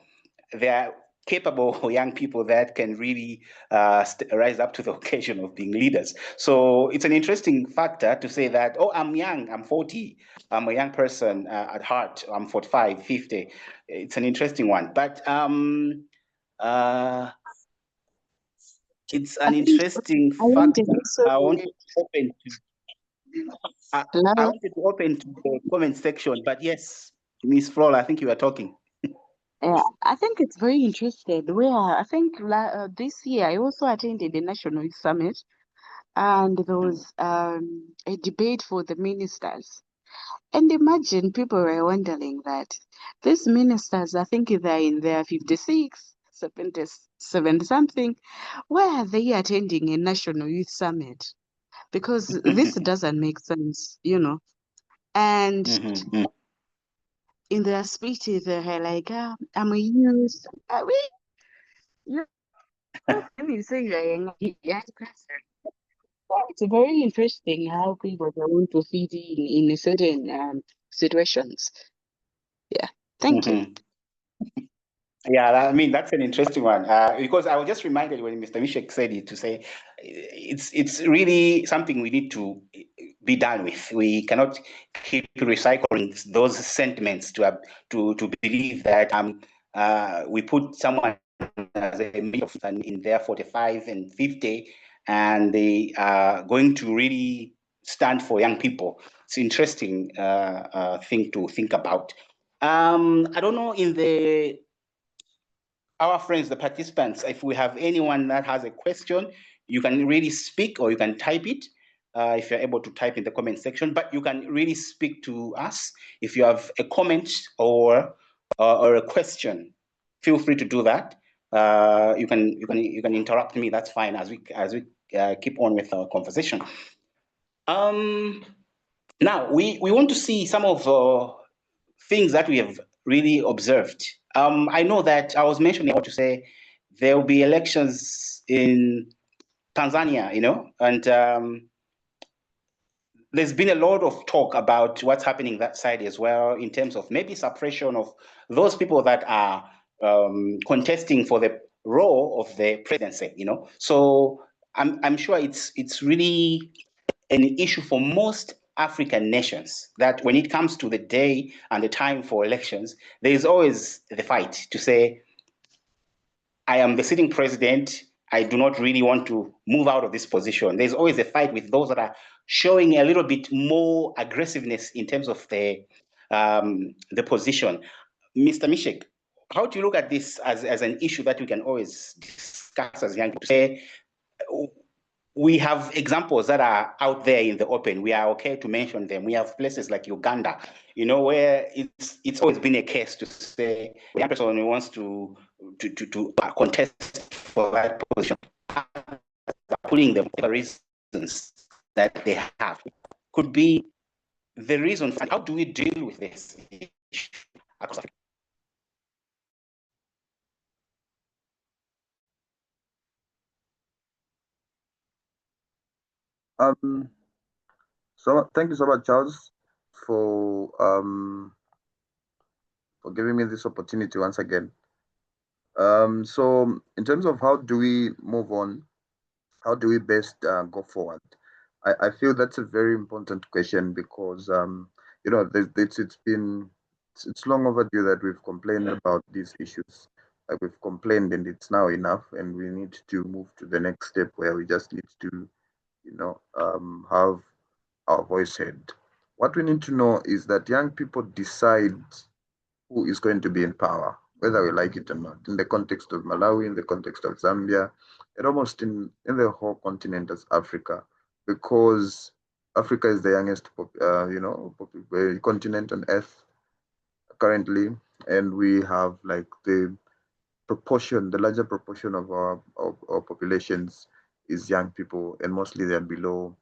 They are capable young people that can really rise up to the occasion of being leaders. So it's an interesting factor to say that, oh, I'm young, I'm 40, I'm a young person at heart, I'm 45, 50. It's an interesting one. But it's an interesting I wanted factor. also I wanted to open to I Hello? wanted to open to the comment section, but yes, Miss Flora, I think you are talking. Yeah, I think it's very interesting. Where I think this year I also attended the National Youth Summit, and there was a debate for the ministers. And imagine people were wondering that these ministers, I think they're in their 56, 70 something. Why are they attending a National Youth Summit? Because this doesn't make sense, And in their speeches, they're like, I'm a youth. You you say you're a young person. It's very interesting how people are going to fit in certain situations. Yeah, thank you. Yeah, I mean that's an interesting one because I was just reminded when Mr. Misheck said it to say it's really something we need to be done with. We cannot keep recycling those sentiments to believe that we put someone as a in their 45 and 50 and they are going to really stand for young people. It's an interesting thing to think about. I don't know our friends, the participants, if we have anyone that has a question, you can really speak or you can type it if you're able to type in the comment section, but you can really speak to us. If you have a comment or a question, feel free to do that. You can interrupt me, that's fine as we keep on with our conversation. Now, we want to see some of things that we have really observed. I know that I was mentioning to say there will be elections in Tanzania, and there's been a lot of talk about what's happening that side as well in terms of maybe suppression of those people that are contesting for the role of the presidency, So I'm sure it's really an issue for most African nations that when it comes to the day and the time for elections, there is always the fight to say, I am the sitting president. I do not really want to move out of this position. There's always a fight with those that are showing a little bit more aggressiveness in terms of the position. Mr. Misheck, how do you look at this as an issue that we can always discuss as young people? Say, we have examples that are out there in the open. We are okay to mention them. We have places like Uganda, where it's always been a case to say the young person who wants to contest for that position, putting them for reasons that they have. Could be the reason. How do we deal with this issue? So thank you so much, Charles, for giving me this opportunity once again. So in terms of how do we move on, how do we best go forward? I feel that's a very important question because it's long overdue that we've complained about these issues. Like we've complained and it's now enough, and we need to move to the next step where we just need to, have our voice heard. What we need to know is that young people decide who is going to be in power, whether we like it or not, in the context of Malawi, in the context of Zambia, and almost in the whole continent as Africa, because Africa is the youngest, continent on Earth currently, and we have like the larger proportion of our populations is young people, and mostly they're below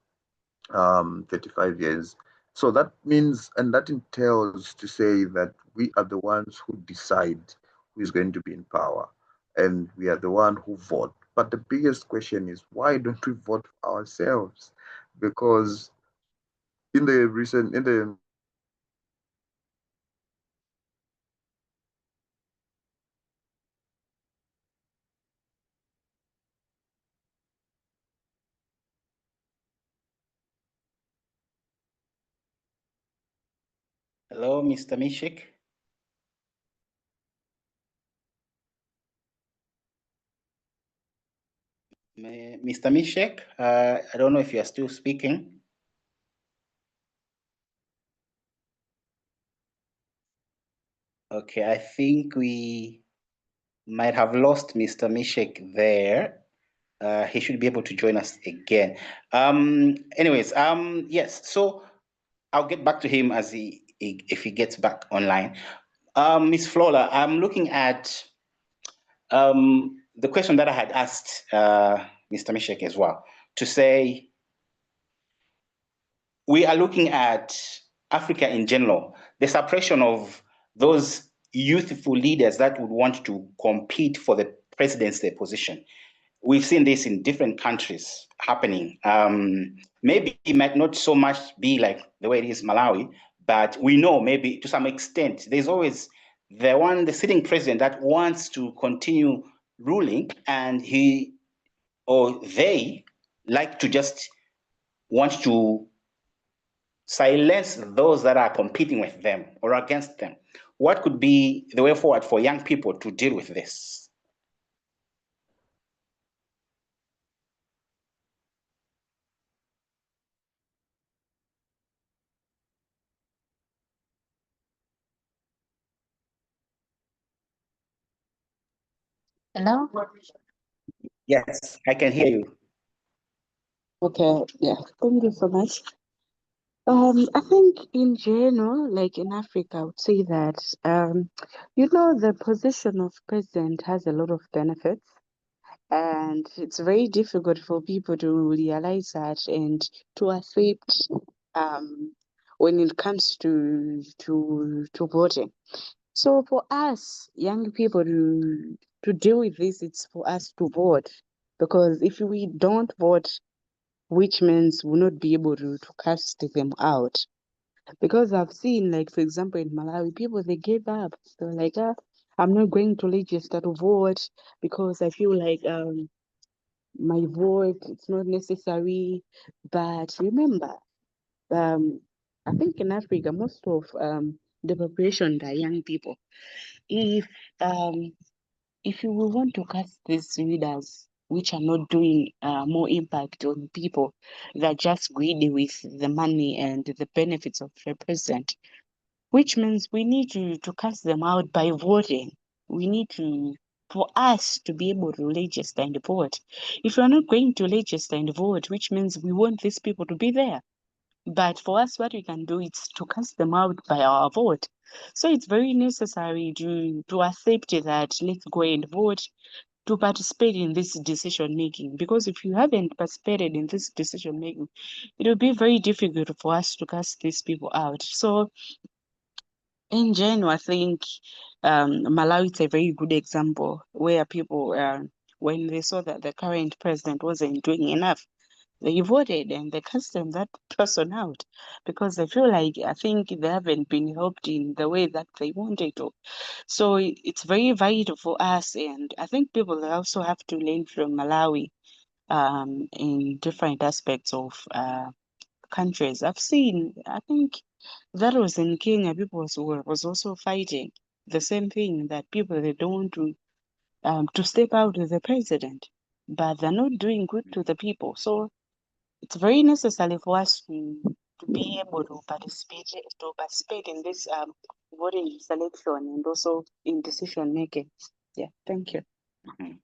35 years. So that means, and that entails to say that we are the ones who decide who is going to be in power, and we are the one who vote. But the biggest question is, why don't we vote for ourselves? Because in the Hello, Mr. Misheck. Mr. Misheck, I don't know if you are still speaking. Okay, I think we might have lost Mr. Misheck there. He should be able to join us again. Anyways, yes, so I'll get back to him if he gets back online. Ms. Flora, I'm looking at the question that I had asked Mr. Misheck as well, to say, we are looking at Africa in general, the suppression of those youthful leaders that would want to compete for the presidency position. We've seen this in different countries happening. Maybe it might not so much be like the way it is Malawi, but we know maybe to some extent there's always the sitting president that wants to continue ruling, and he or they like to just want to silence those that are competing with them or against them. What could be the way forward for young people to deal with this? Hello? Yes, I can hear you. Okay, yeah, thank you so much. I think in general, like in Africa, I would say that the position of president has a lot of benefits, and it's very difficult for people to realize that and to accept when it comes to voting. So for us young people to deal with this, it's for us to vote, because if we don't vote, which means we'll not be able to cast them out. Because I've seen, like, for example, in Malawi, people, they gave up. They're like, I'm not going to register to vote because I feel like my vote, it's not necessary. But remember, um, I think in Africa, most of the population are young people. If um, if you will want to cast these leaders which are not doing more impact on people, they're just greedy with the money and the benefits of the president, which means we need to cast them out by voting. We need to, for us to be able to register and vote. If you're not going to register and vote, which means we want these people to be there. But for us, what we can do is to cast them out by our vote. So it's very necessary to accept that let's go and vote to participate in this decision making. Because if you haven't participated in this decision making, it will be very difficult for us to cast these people out. So in general, I think Malawi is a very good example where people, when they saw that the current president wasn't doing enough, they voted and they cast that person out because they feel like, I think they haven't been helped in the way that they wanted to. So it's very vital for us, and I think people also have to learn from Malawi in different aspects of countries. I've seen, I think that was in Kenya, people was also fighting the same thing, that people, they don't want to step out with the president, but they're not doing good to the people. So it's very necessary for us to be able to participate in this voting selection and also in decision making. Yeah, thank you. Mhm.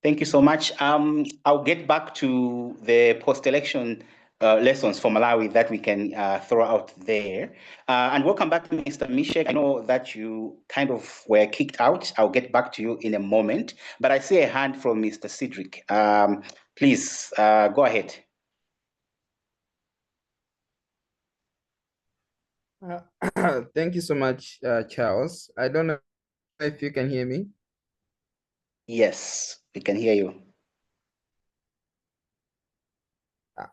Thank you so much. I'll get back to the post-election lessons for Malawi that we can throw out there. And welcome back, Mr. Misheck. I know that you kind of were kicked out. I'll get back to you in a moment. But I see a hand from Mr. Cedric. Please go ahead. Thank you so much, Charles. I don't know if you can hear me. Yes, we can hear you.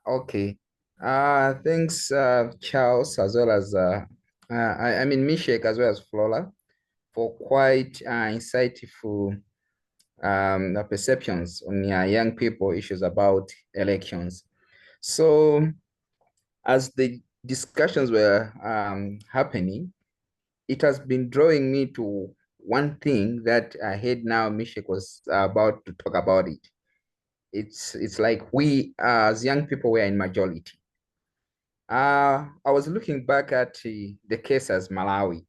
Okay. Thanks, Charles, as well as I mean Misheck, as well as Flora, for quite insightful perceptions on young people issues about elections. So, as the discussions were happening, it has been drawing me to one thing that I heard now Misheck was about to talk about it. It's like we as young people were in majority. I was looking back at the case as Malawi.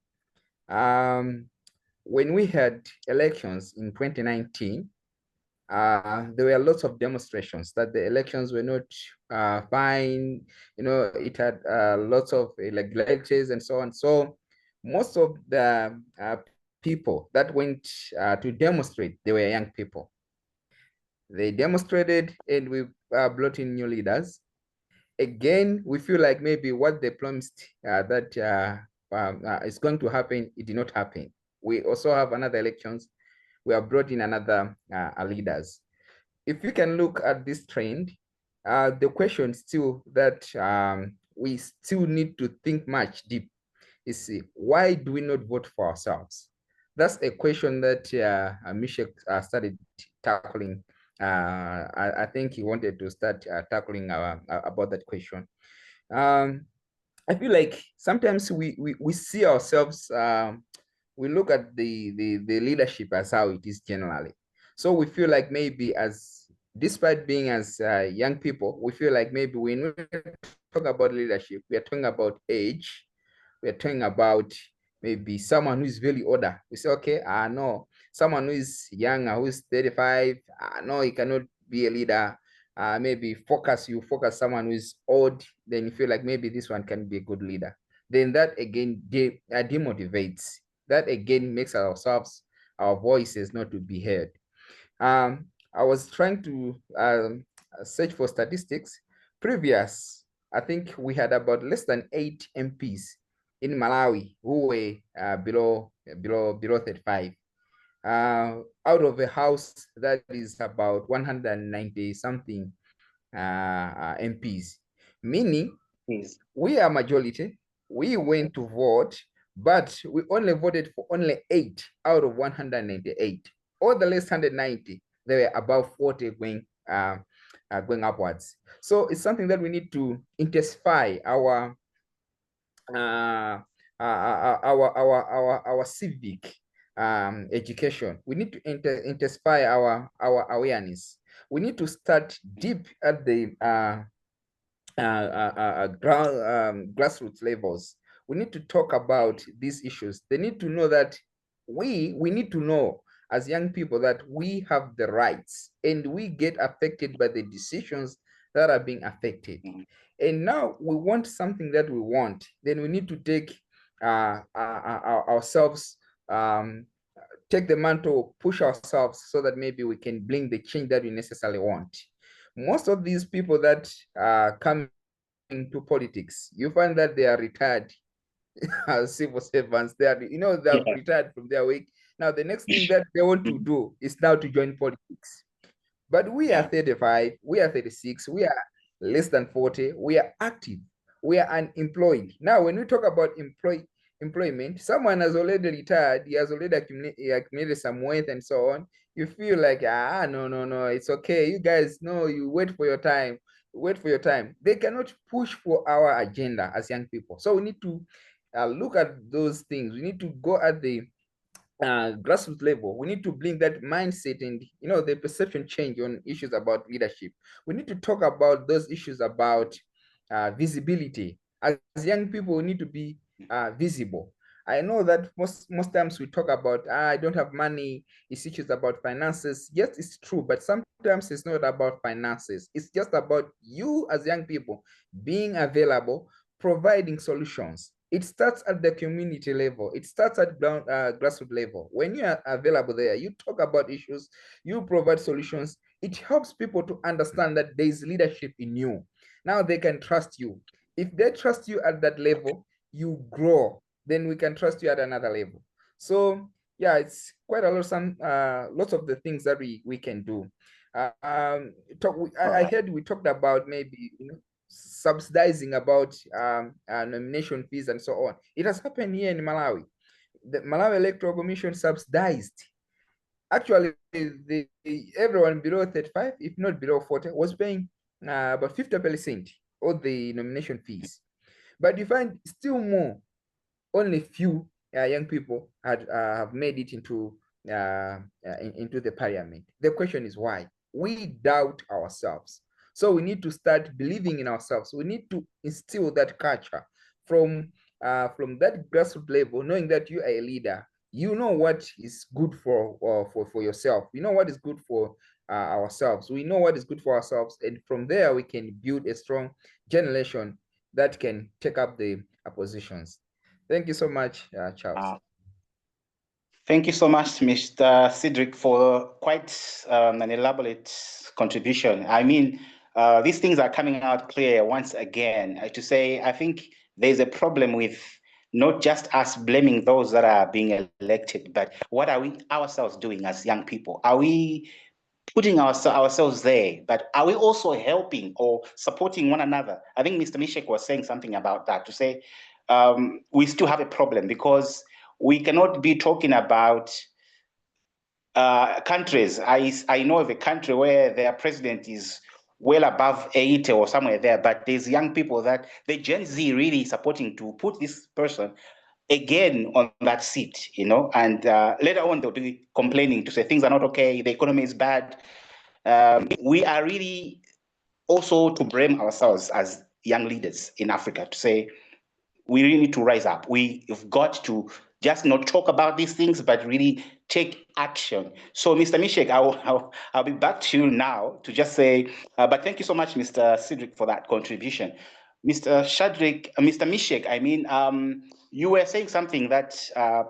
When we had elections in 2019, there were lots of demonstrations that the elections were not fine. You know, it had lots of irregularities and so on. So most of the people that went to demonstrate, they were young people. They demonstrated and we brought in new leaders. Again, we feel like maybe what they promised that is going to happen, it did not happen. We also have another elections. We have brought in another leaders. If you can look at this trend, the question still that we still need to think much deep is why do we not vote for ourselves? That's a question that Misheck started tackling. I think he wanted to start tackling about that question. I feel like sometimes we see ourselves, we look at the leadership as how it is generally. So we feel like maybe as, despite being as young people, we feel like maybe when we talk about leadership, we are talking about age, we are talking about maybe someone who is very older. We say, okay, no, someone who is younger, who is 35, no, he cannot be a leader. Maybe you focus someone who is old, then you feel like maybe this one can be a good leader. Then that again demotivates. That again makes our voices not to be heard. I was trying to search for statistics. I think we had about less than 8 MPs in Malawi who were below 35. Out of a house that is about 190 something MPs, meaning we are majority. We went to vote, but we only voted for only 8 out of 198. All the less 190, they were above 40 going upwards. So it's something that we need to intensify our civic education. We need to intensify our awareness. We need to start deep at the grassroots levels. We need to talk about these issues. They need to know that we need to know as young people that we have the rights and we get affected by the decisions that are being affected. And now we want something that we want, then we need to take ourselves, take the mantle, push ourselves so that maybe we can bring the change that we necessarily want. Most of these people that come into politics, you find that they are retired as civil servants. They are, they're retired from their work. Now, the next thing that they want to do is now to join politics. But we are 35, we are 36, we are less than 40, we are active, we are unemployed. Now, when we talk about employment, someone has already retired, he has already accumulated some wealth and so on. You feel like, no, it's okay. You guys, no, you wait for your time. Wait for your time. They cannot push for our agenda as young people. So we need to look at those things. We need to go at the grassroots level. We need to bring that mindset and the perception change on issues about leadership. We need to talk about those issues about visibility. As young people, we need to be visible. I know that most times we talk about I don't have money, it's issues about finances. Yes, it's true, but sometimes it's not about finances. It's just about you as young people being available, providing solutions. It starts at the community level. It starts at grassroots level. When you are available there, you talk about issues, you provide solutions. It helps people to understand that there is leadership in you. Now they can trust you. If they trust you at that level, you grow. Then we can trust you at another level. So yeah, it's quite a lot. Lots of the things that we can do. I heard we talked about maybe subsidizing about nomination fees and so on. It has happened here in Malawi. The Malawi Electoral Commission subsidized. Actually, everyone below 35, if not below 40, was paying about 50% of the nomination fees. But you find still more, only few young people have made it into the parliament. The question is why? We doubt ourselves. So we need to start believing in ourselves. We need to instill that culture from that grassroots level, knowing that you are a leader. You know what is good for yourself. You know what is good for ourselves. We know what is good for ourselves, and from there we can build a strong generation that can take up the positions. Thank you so much, Charles. Thank you so much, Mr. Cedric, for quite an elaborate contribution. I mean, these things are coming out clear once again. To say, I think there's a problem with not just us blaming those that are being elected, but what are we ourselves doing as young people? Are we putting ourselves there, but are we also helping or supporting one another? I think Mr. Misheck was saying something about that, to say we still have a problem, because we cannot be talking about countries. I know of a country where their president is well above 80 or somewhere there, but there's young people that the Gen Z really supporting to put this person again on that seat, you know, and later on they'll be complaining to say things are not okay, the economy is bad. We are really also to blame ourselves as young leaders in Africa, to say we really need to rise up. We've got to just not talk about these things, but really take action. So, Mr. Misheck, I'll be back to you now to just say, but thank you so much, Mr. Cedric, for that contribution. Mr. Misheck, I mean, you were saying something that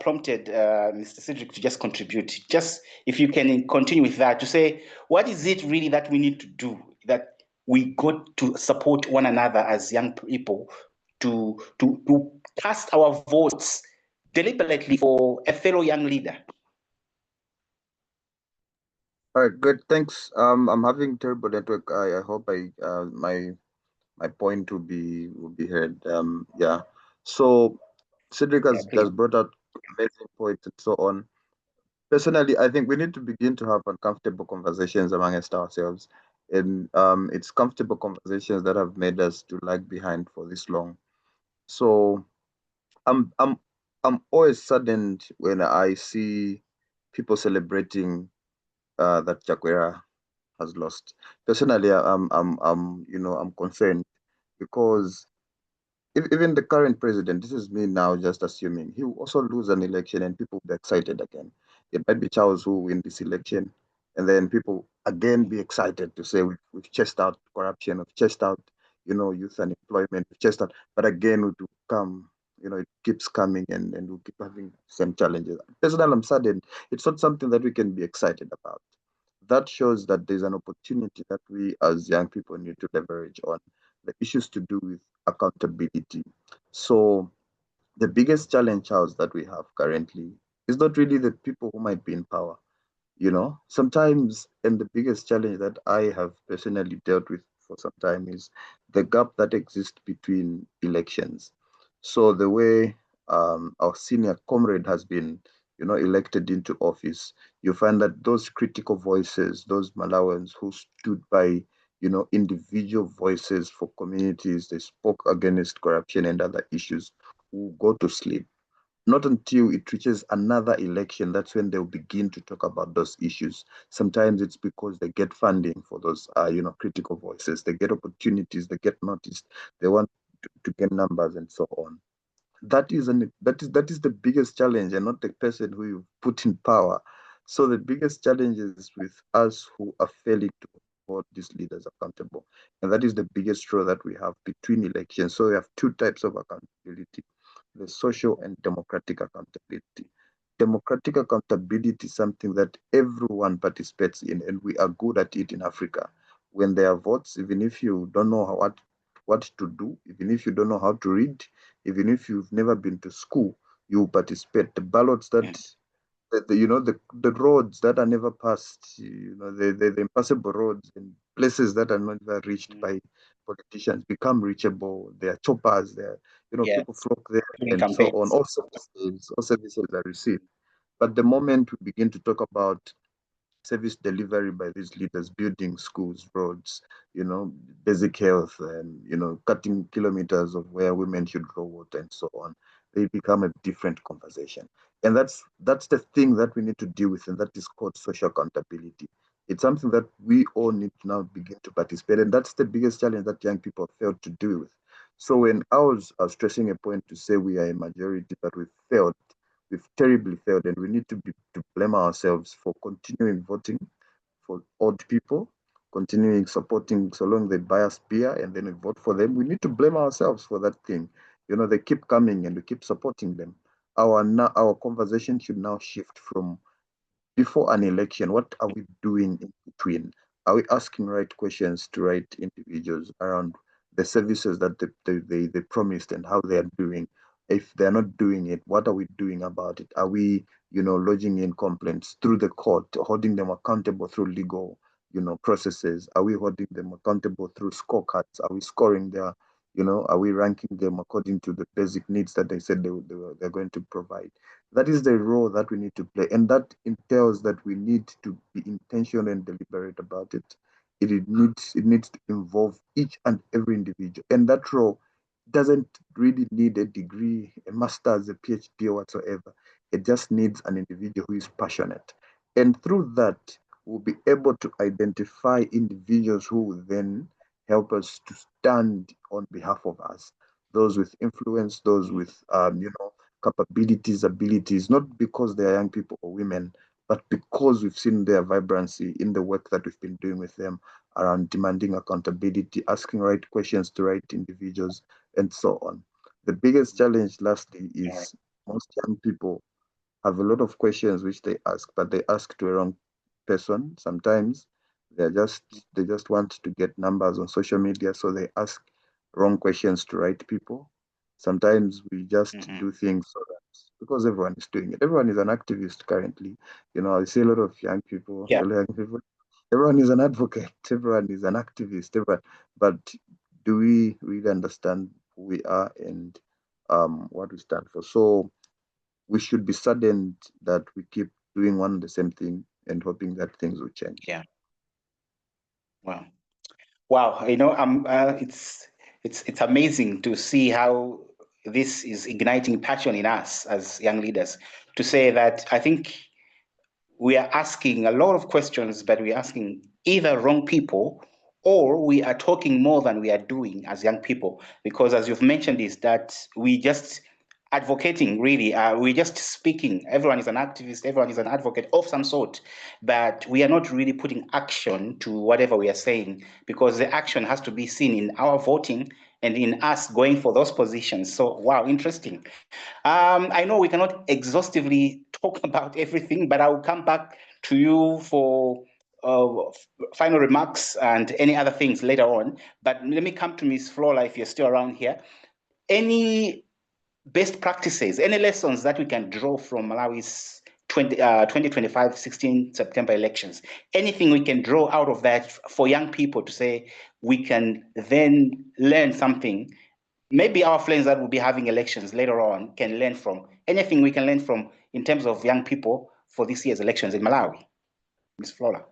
prompted Mr. Cedric to just contribute. Just if you can continue with that, to say, what is it really that we need to do, that we got to support one another as young people to cast our votes deliberately for a fellow young leader? All right, good. Thanks. I'm having terrible network. I hope my point will be heard. Yeah. So Cedric has brought out amazing points and so on. Personally, I think we need to begin to have uncomfortable conversations amongst ourselves, and it's comfortable conversations that have made us to lag behind for this long. So I'm always saddened when I see people celebrating that Chakwera has lost. Personally, I'm concerned, because even the current president, this is me now just assuming, he will also lose an election and people will be excited again. It might be Charles who win this election, and then people again be excited to say we've chased out corruption, we've chased out, youth unemployment, we've chased out, but again it will come, it keeps coming, and we'll keep having same challenges. Personally, I'm saddened. It's not something that we can be excited about. That shows that there's an opportunity that we as young people need to leverage on the issues to do with accountability. So the biggest challenge, Charles, that we have currently is not really the people who might be in power. Sometimes, and the biggest challenge that I have personally dealt with for some time is the gap that exists between elections. So the way our senior comrade has been, elected into office, you find that those critical voices, those Malawans who stood by, individual voices for communities, they spoke against corruption and other issues, will go to sleep. Not until it reaches another election, that's when they'll begin to talk about those issues. Sometimes it's because they get funding for those, critical voices. They get opportunities, they get noticed, they want to get numbers and so on. That is the biggest challenge, and not the person who you put in power. So the biggest challenge is with us who are failing to hold these leaders accountable. And that is the biggest role that we have between elections. So we have two types of accountability: the social and democratic accountability. Democratic accountability is something that everyone participates in, and we are good at it in Africa. When there are votes, even if you don't know what to do, even if you don't know how to read, even if you've never been to school, you participate. The ballots that the roads that are never passed, the impassable roads and places that are not ever reached by politicians become reachable. There are choppers there, people flock there and so on. All services are received. But the moment we begin to talk about service delivery by these leaders, building schools, roads, basic health, and, cutting kilometers of where women should draw water and so on, they become a different conversation. And that's the thing that we need to deal with, and that is called social accountability. It's something that we all need to now begin to participate. And that's the biggest challenge that young people failed to deal with. So when I was stressing a point to say we are a majority, but we've terribly failed, and we need to blame ourselves for continuing voting for odd people, continuing supporting so long they buy us beer and then we vote for them. We need to blame ourselves for that thing. They keep coming and we keep supporting them. Our conversation should now shift from before an election, what are we doing in between? Are we asking right questions to right individuals around the services that they promised and how they are doing? If they're not doing it, what are we doing about it? Are we, lodging in complaints through the court, holding them accountable through legal, processes? Are we holding them accountable through scorecards? Are we scoring their, Are we ranking them according to the basic needs that they said they're going to provide? That is the role that we need to play, and that entails that we need to be intentional and deliberate about it. It needs to involve each and every individual, and that role doesn't really need a degree, a master's, a PhD, or whatsoever. It just needs an individual who is passionate, and through that, we'll be able to identify individuals who will then help us to stand on behalf of us, those with influence, those with capabilities, abilities, not because they are young people or women, but because we've seen their vibrancy in the work that we've been doing with them around demanding accountability, asking right questions to right individuals, and so on. The biggest challenge, lastly, is most young people have a lot of questions which they ask, but they ask to a wrong person. Sometimes they just want to get numbers on social media, so they ask wrong questions to right people. Sometimes we just do things so that because everyone is doing it. Everyone is an activist currently. I see a lot of young people, everyone is an advocate, everyone is an activist, everyone. But do we really understand who we are and what we stand for? So we should be saddened that we keep doing one and the same thing and hoping that things will change. Yeah. Wow. Wow. It's amazing to see how this is igniting passion in us as young leaders. To say that I think we are asking a lot of questions, but we're asking either wrong people or we are talking more than we are doing as young people. Because as you've mentioned, is that we just advocating really, we're just speaking. Everyone is an activist, everyone is an advocate of some sort, but we are not really putting action to whatever we are saying, because the action has to be seen in our voting and in us going for those positions. So, wow, interesting. I know we cannot exhaustively talk about everything, but I will come back to you for final remarks and any other things later on. But let me come to Ms. Flora, if you're still around here. Any best practices, any lessons that we can draw from Malawi's 2025 16 September elections? Anything we can draw out of that for young people to say we can then learn something? Maybe our friends that will be having elections later on can learn from. Anything we can learn from in terms of young people for this year's elections in Malawi? Ms. Flora.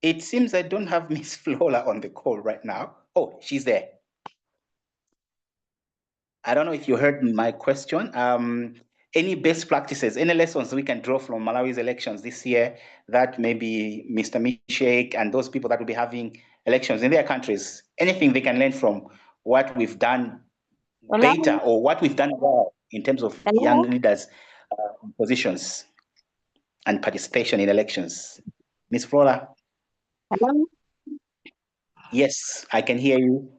It seems I don't have Ms. Flora on the call right now. Oh, she's there. I don't know if you heard my question. Any best practices, any lessons we can draw from Malawi's elections this year that maybe Mr. Misheck and those people that will be having elections in their countries, anything they can learn from what we've done better or what we've done well in terms of young leaders' positions and participation in elections? Ms. Flora? Hello? Yes, I can hear you.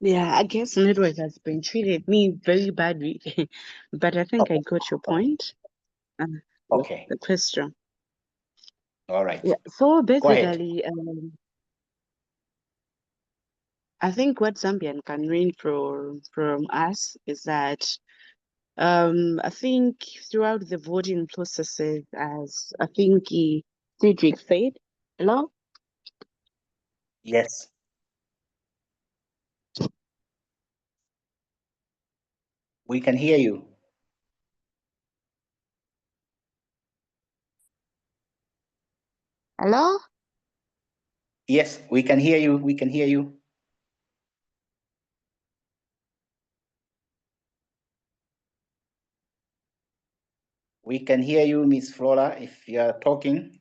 Yeah, I guess network has been treated me very badly, but I think I got your point. Okay. The question. All right. Yeah. So Go ahead. basically, I think what Zambian can learn from us is that I think throughout the voting processes, as I think Cedric said, hello? Yes. We can hear you. Hello? Yes, we can hear you. We can hear you. We can hear you, Miss Flora, if you are talking.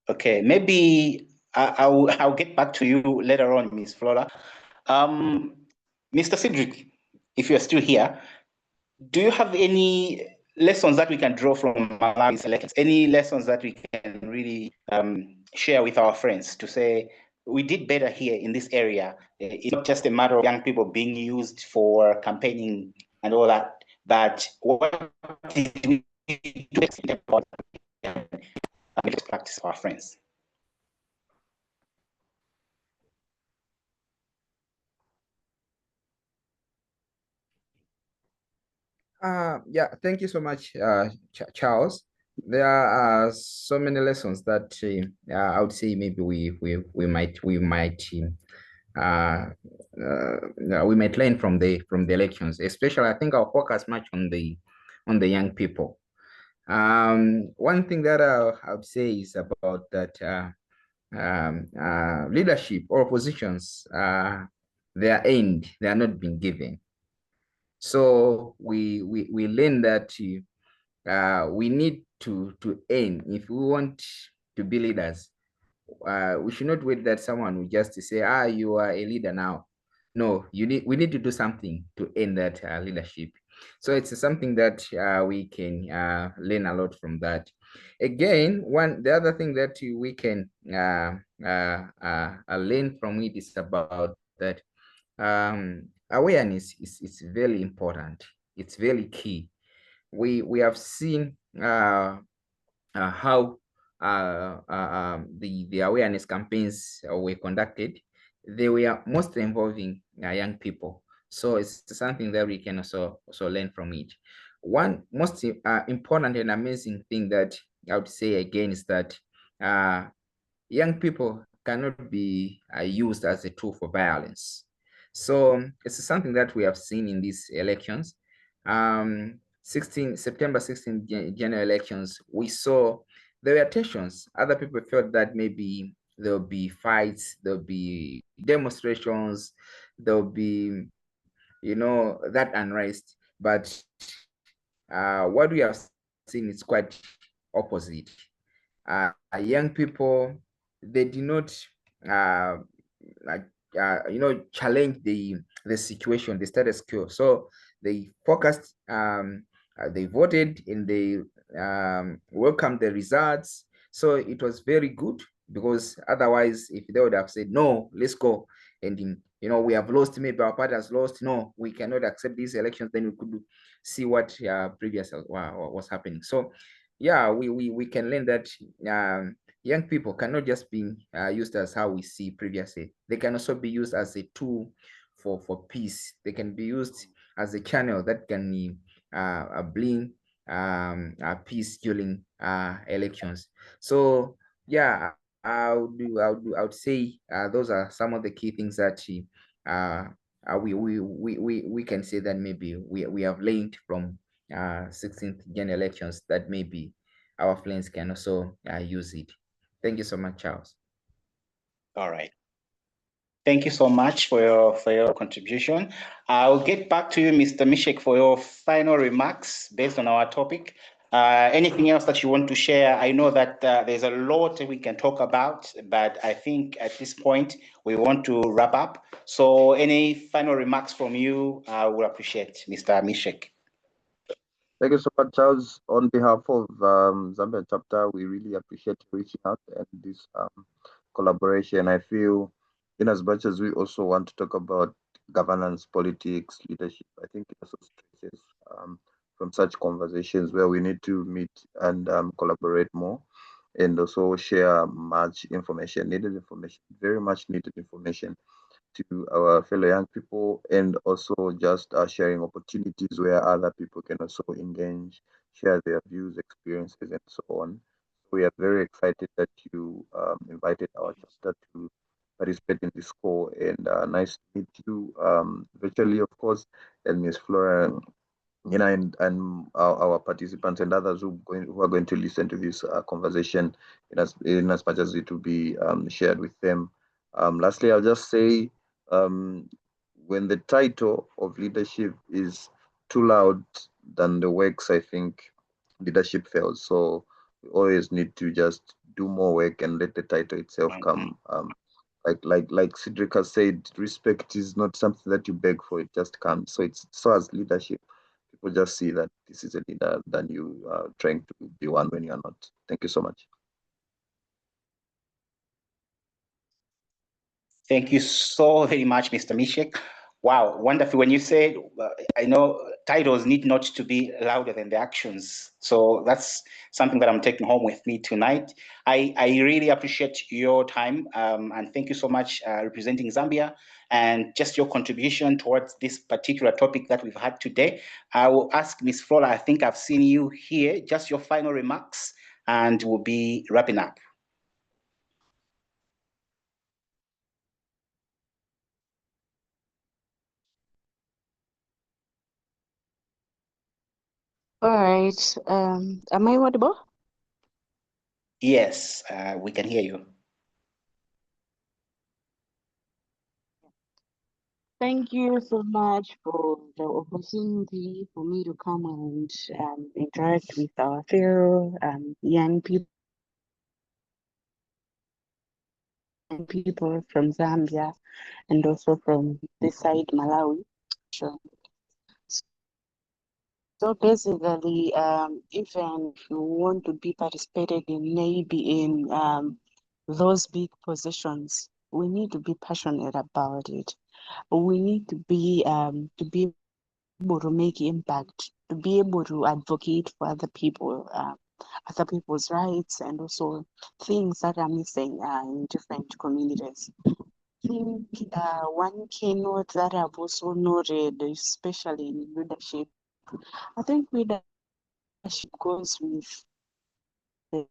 Okay, maybe I'll get back to you later on, Miss Flora. Mr. Cedric, if you're still here, do you have any lessons that we can draw from Malawi's elections? Any lessons that we can really share with our friends to say we did better here in this area. It's not just a matter of young people being used for campaigning and all that, but what did we do about practice for our friends? Yeah, thank you so much, Charles. There are so many lessons that I would say maybe we might we might learn from the elections. Especially, I think I'll focus much on the young people. One thing that I would say is about that leadership or positions, they are earned, they are not being given. So we learn that we need to earn if we want to be leaders. We should not wait that someone will just say, you are a leader now. No, we need to do something to earn that leadership. So it's something that we can learn a lot from that. Again, the other thing that we can learn from it is about that awareness is very important. It's very key. We have seen how the awareness campaigns were conducted. They were mostly involving young people. So it's something that we can also learn from it. One most important and amazing thing that I would say again is that young people cannot be used as a tool for violence. So it's something that we have seen in these elections. 16 general elections, we saw there were tensions. Other people felt that maybe there'll be fights, there'll be demonstrations, there'll be, that unrest. But what we have seen is quite opposite. Young people, they did not like challenge the situation, the status quo. So they focused, they voted, and they welcomed the results. So it was very good, because otherwise, if they would have said no, let's go, and we have lost, maybe our party has lost, no, we cannot accept these elections, then we could see what previous was happening. So yeah, we can learn that young people cannot just be used as how we see previously. They can also be used as a tool for peace. They can be used as a channel that can bring peace during elections. So yeah, I would say those are some of the key things that we can say that maybe we have learned from 16th gen elections, that maybe our friends can also use it. Thank you so much, Charles. All right. Thank you so much for your contribution. I'll get back to you, Mr. Misheck, for your final remarks based on our topic. Anything else that you want to share? I know that there's a lot we can talk about, but I think at this point we want to wrap up. So any final remarks from you, I would appreciate, Mr. Misheck. Thank you so much, Charles. On behalf of Zambian chapter, we really appreciate reaching out and this collaboration. I feel, in as much as we also want to talk about governance, politics, leadership, I think it also stretches from such conversations where we need to meet and collaborate more, and also share much information, very much needed information to our fellow young people, and also just sharing opportunities where other people can also engage, share their views, experiences, and so on. We are very excited that you invited our chapter to participate in this call, and nice to meet you virtually, of course, and Ms. Flora, and our participants and others who are going to listen to this conversation in as much as it will be shared with them. Lastly, I'll just say, when the title of leadership is too loud than the works, I think leadership fails. So we always need to just do more work and let the title itself come. Like Cedric has said, respect is not something that you beg for; it just comes. So it's so as leadership, people just see that this is a leader than you trying to be one when you are not. Thank you so much. Thank you so very much, Mr. Misheck. Wow, wonderful. When you said, I know titles need not to be louder than the actions. So that's something that I'm taking home with me tonight. I really appreciate your time and thank you so much representing Zambia and just your contribution towards this particular topic that we've had today. I will ask Ms. Flora, I think I've seen you here, just your final remarks and we'll be wrapping up. All right. Am I audible? Yes, we can hear you. Thank you so much for the opportunity for me to come and interact with our fellow young people from Zambia and also from this side, Malawi. Sure. So basically, even if you want to be participated in maybe in those big positions, we need to be passionate about it. We need to be able to make impact, to be able to advocate for other people, other people's rights, and also things that are missing in different communities. I think one keynote that I've also noted, especially in leadership, I think leadership goes with this,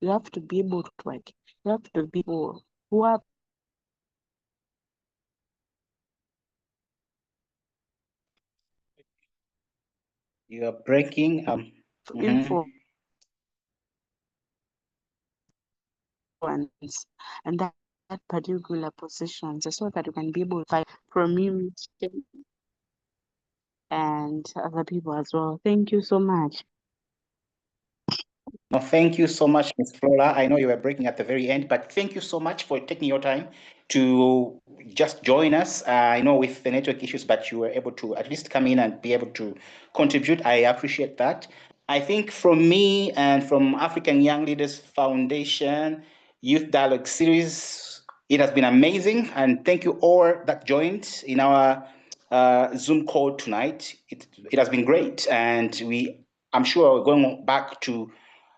you have to be able to work. You have to be able who are You are breaking. influence and that particular positions so that you can be able to fight from you and other people as well. Thank you so much. No, thank you so much, Ms. Flora. I know you were breaking at the very end, but thank you so much for taking your time to just join us. I know with the network issues, but you were able to at least come in and be able to contribute. I appreciate that. I think from me and from African Young Leaders Foundation Youth Dialogue Series, it has been amazing. And thank you all that joined in our Zoom call tonight. It has been great. And I'm sure we're going back to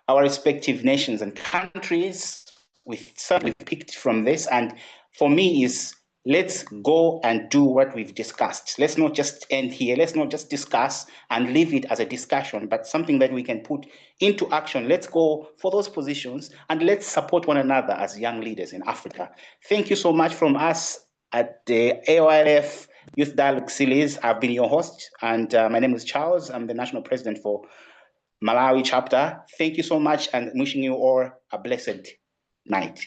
our respective nations and countries with something we picked from this. And for me is let's go and do what we've discussed. Let's not just end here. Let's not just discuss and leave it as a discussion, but something that we can put into action. Let's go for those positions and let's support one another as young leaders in Africa. Thank you so much from us at the AOIF Youth Dialogue Series. I've been your host and my name is Charles. I'm the National President for Malawi chapter. Thank you so much and wishing you all a blessed night.